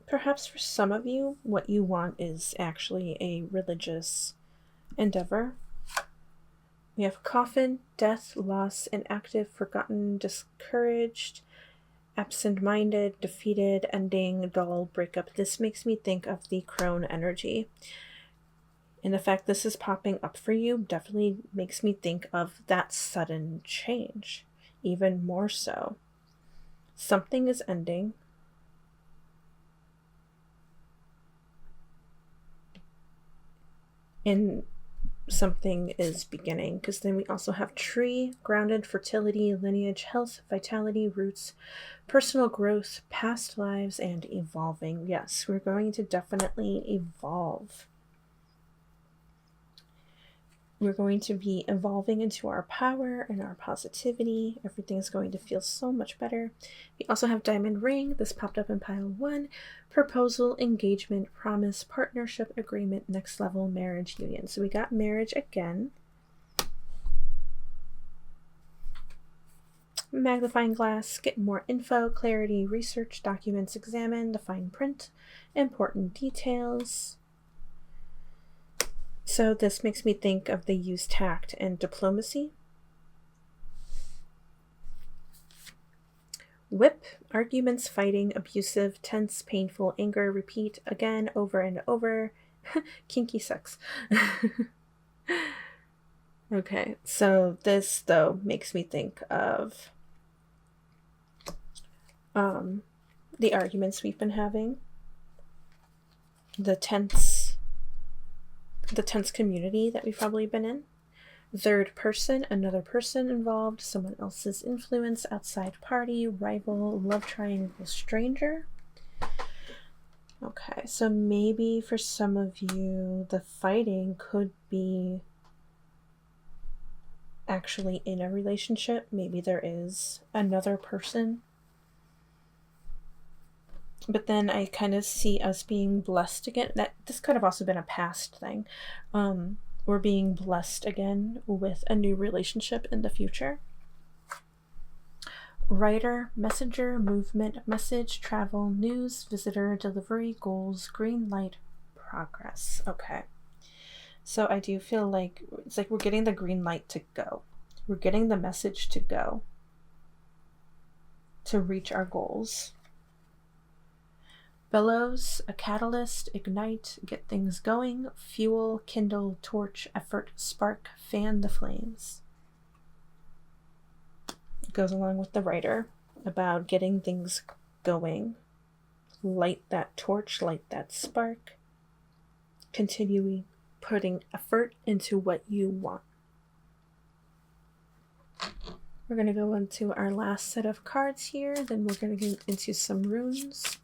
for some of you, what you want is actually a religious endeavor. We have coffin, death, loss, inactive, forgotten, discouraged, absent-minded, defeated, ending, dull, breakup. This makes me think of the crone energy. And the fact this is popping up for you definitely makes me think of that sudden change, even more so. Something is ending. And something is beginning, because then we also have tree, grounded, fertility, lineage, health, vitality, roots, personal growth, past lives, and evolving. Yes, we're going to definitely evolve. We're going to be evolving into our power and our positivity. Everything's going to feel so much better. We also have diamond ring. This popped up in pile 1. Proposal, engagement, promise, partnership, agreement, next level, marriage, union. So we got marriage again. Magnifying glass, get more info, clarity, research, documents, examine, the fine print, important details. So this makes me think of the use tact and diplomacy. Whip, arguments, fighting, abusive, tense, painful, anger, repeat, again, over and over, kinky sex. Okay, so this, though, makes me think of the arguments we've been having, the tense community that we've probably been in. Third person, another person involved, someone else's influence, outside party, rival, love triangle, stranger. Okay, so maybe for some of you, the fighting could be actually in a relationship. Maybe there is another person. But then I kind of see us being blessed again. That this could have also been a past thing. We're being blessed again with a new relationship in the future. Writer, messenger, movement, message, travel, news, visitor, delivery, goals, green light, progress. Okay. So I do feel like it's like we're getting the green light to go. We're getting the message to go. To reach our goals. Bellows, a catalyst, ignite, get things going, fuel, kindle, torch, effort, spark, fan the flames. It goes along with the writer about getting things going. Light that torch, light that spark. Continuing putting effort into what you want. We're going to go into our last set of cards here, then we're going to get into some runes.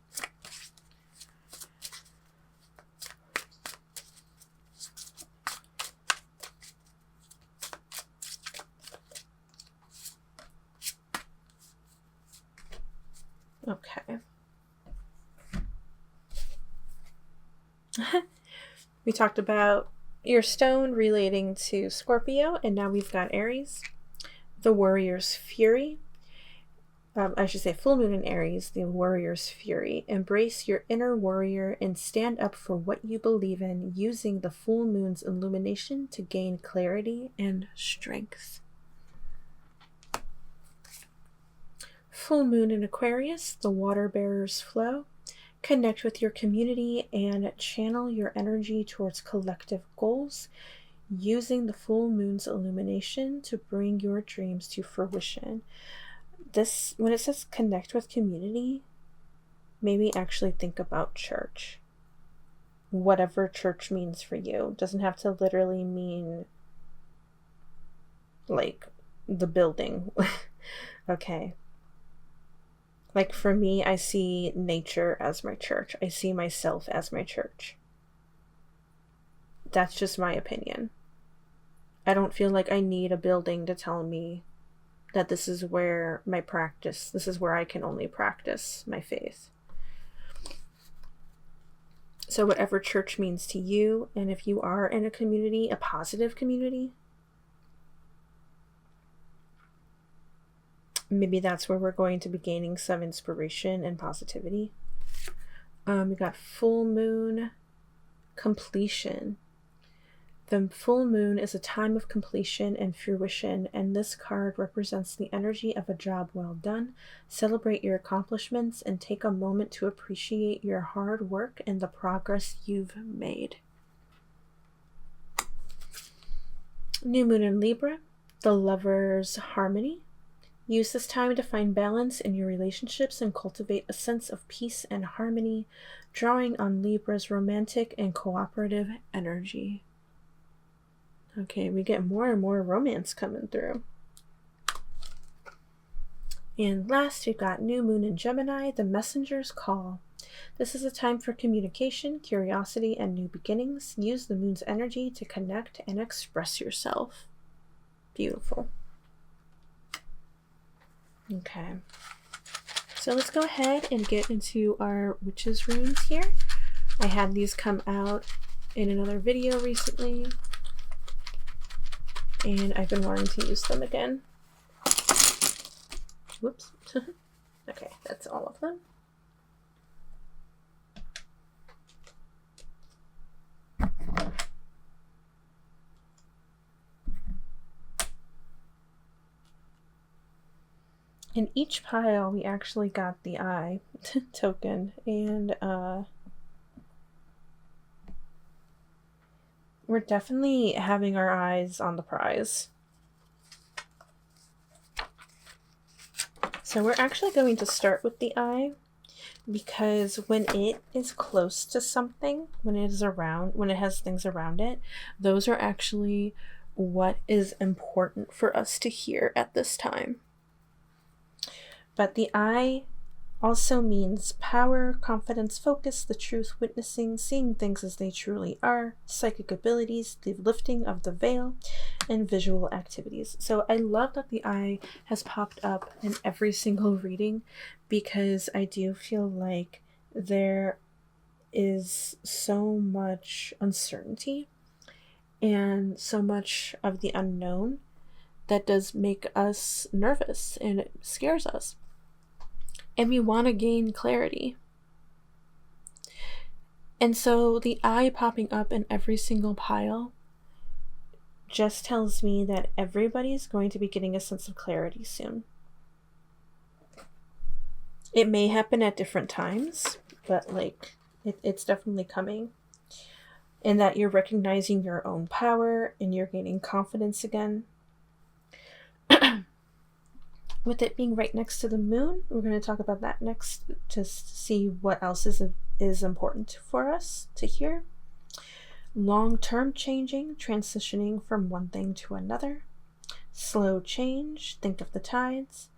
Okay. We talked about your stone relating to Scorpio, and now we've got Aries. The Warrior's Fury. I should say full moon in Aries, the Warrior's Fury. Embrace your inner warrior and stand up for what you believe in, using the full moon's illumination to gain clarity and strength. Full moon in Aquarius, the water bearer's flow. Connect with your community and channel your energy towards collective goals, using the full moon's illumination to bring your dreams to fruition. This, when it says connect with community, maybe actually think about church. Whatever church means for you. It doesn't have to literally mean like the building. Okay. Like for me, I see nature as my church. I see myself as my church. That's just my opinion. I don't feel like I need a building to tell me that this is where my practice, this is where I can only practice my faith. So whatever church means to you, and if you are in a community, a positive community, maybe that's where we're going to be gaining some inspiration and positivity. We got full moon completion. The full moon is a time of completion and fruition, and this card represents the energy of a job well done. Celebrate your accomplishments and take a moment to appreciate your hard work and the progress you've made. New moon in Libra, the lover's harmony. Use this time to find balance in your relationships and cultivate a sense of peace and harmony, drawing on Libra's romantic and cooperative energy. Okay, we get more and more romance coming through. And last, we've got new moon in Gemini, the messenger's call. This is a time for communication, curiosity, and new beginnings. Use the moon's energy to connect and express yourself. Beautiful. Okay, so let's go ahead and get into our witches runes here. I had these come out in another video recently, and I've been wanting to use them again. Whoops. Okay, that's all of them. In each pile, we actually got the eye token, and we're definitely having our eyes on the prize. So we're actually going to start with the eye, because when it is close to something, when it is around, when it has things around it, those are actually what is important for us to hear at this time. But the eye also means power, confidence, focus, the truth, witnessing, seeing things as they truly are, psychic abilities, the lifting of the veil, and visual activities. So I love that the eye has popped up in every single reading, because I do feel like there is so much uncertainty and so much of the unknown that does make us nervous and it scares us. And we want to gain clarity. And so the eye popping up in every single pile just tells me that everybody's going to be getting a sense of clarity soon. It may happen at different times, but like it's definitely coming. And that you're recognizing your own power and you're gaining confidence again. With it being right next to the moon, we're going to talk about that next to see what else is important for us to hear. Long-term changing, transitioning from one thing to another. Slow change, think of the tides.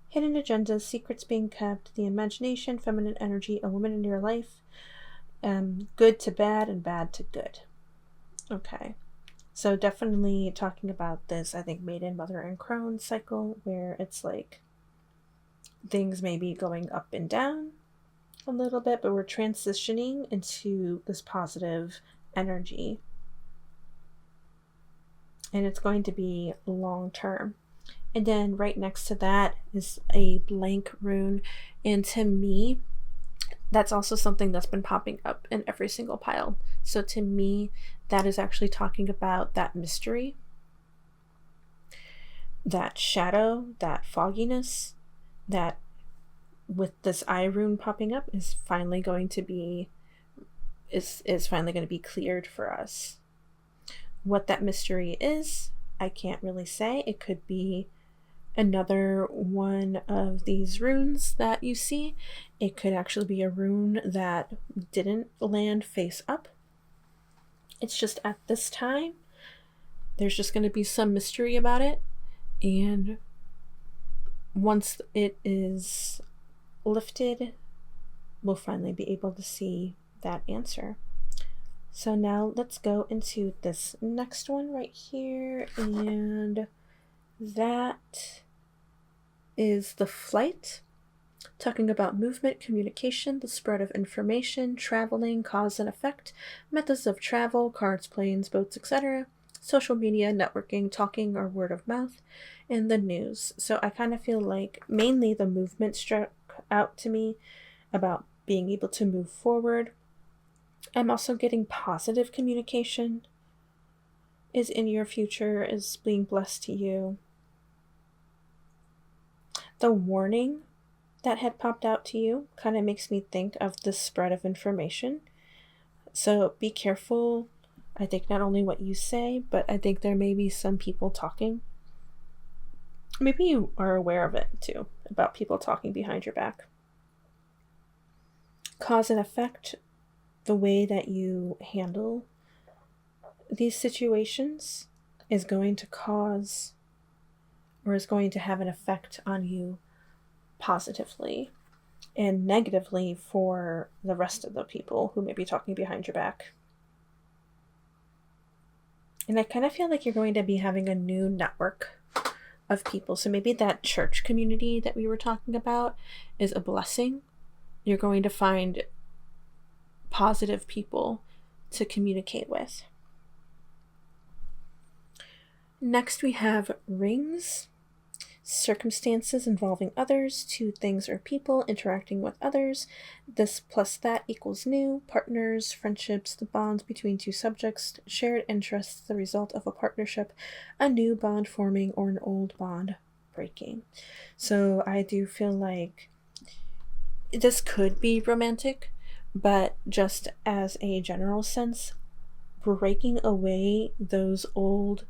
Hidden agendas, secrets being kept, the imagination, feminine energy, a woman in your life. Good to bad and bad to good. Okay. So definitely talking about this, I think, Maiden, Mother, and Crone cycle, where it's like things may be going up and down a little bit, but we're transitioning into this positive energy. And it's going to be long term. And then right next to that is a blank rune. And to me, that's also something that's been popping up in every single pile. So to me, that is actually talking about that mystery, that shadow, that fogginess, that with this eye rune popping up is finally going to be cleared for us. What that mystery is, I can't really say. It could be another one of these runes that you see. It could actually be a rune that didn't land face up. It's just at this time, there's just going to be some mystery about it. And once it is lifted, we'll finally be able to see that answer. So now let's go into this next one right here. And that is the flight, talking about movement, communication, the spread of information, traveling, cause and effect, methods of travel, cards, planes, boats, etc., social media, networking, talking or word of mouth, and the news. So I kind of feel like mainly the movement struck out to me about being able to move forward. I'm also getting positive communication is in your future, is being blessed to you. The warning that had popped out to you kind of makes me think of the spread of information. So be careful, I think, not only what you say, but I think there may be some people talking. Maybe you are aware of it too, about people talking behind your back. Cause and effect, the way that you handle these situations is going to cause or is going to have an effect on you positively and negatively for the rest of the people who may be talking behind your back. And I kind of feel like you're going to be having a new network of people. So maybe that church community that we were talking about is a blessing. You're going to find positive people to communicate with. Next we have rings. Circumstances involving others, two things or people interacting with others. This plus that equals new. Partners, friendships, the bonds between two subjects, shared interests, the result of a partnership, a new bond forming, or an old bond breaking. So I do feel like this could be romantic, but just as a general sense, breaking away those old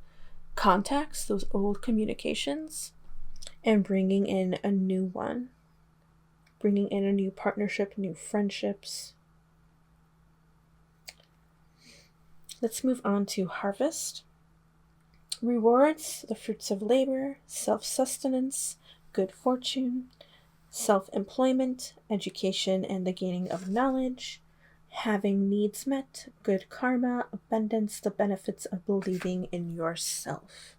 contacts, those old communications, and bringing in a new one, bringing in a new partnership, new friendships. Let's move on to harvest. Rewards, the fruits of labor, self-sustenance, good fortune, self-employment, education and the gaining of knowledge, having needs met, good karma, abundance, the benefits of believing in yourself.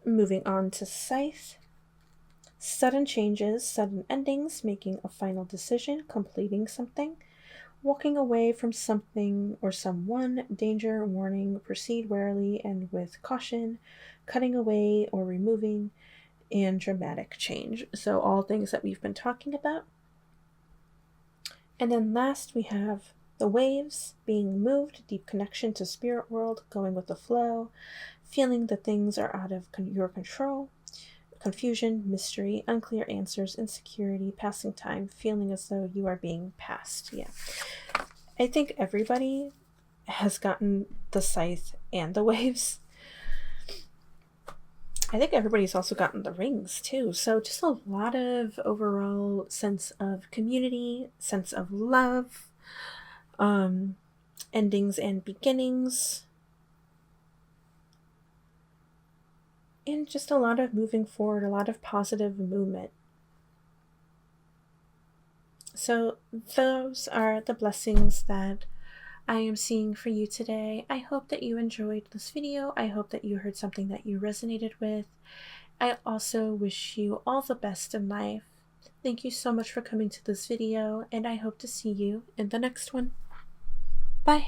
Moving on to scythe. Sudden changes, sudden endings, making a final decision, completing something, walking away from something or someone, danger, warning, proceed warily and with caution, cutting away or removing, and dramatic change. So all things that we've been talking about. And then last we have the waves, being moved, deep connection to spirit world, going with the flow, feeling that things are out of your control, confusion, mystery, unclear answers, insecurity, passing time, feeling as though you are being passed. Yeah. I think everybody has gotten the scythe and the waves. I think everybody's also gotten the rings too. So just a lot of overall sense of community, sense of love, endings and beginnings, and just a lot of moving forward, a lot of positive movement. So those are the blessings that I am seeing for you today. I hope that you enjoyed this video. I hope that you heard something that you resonated with. I also wish you all the best in life. Thank you so much for coming to this video, and I hope to see you in the next one. Bye!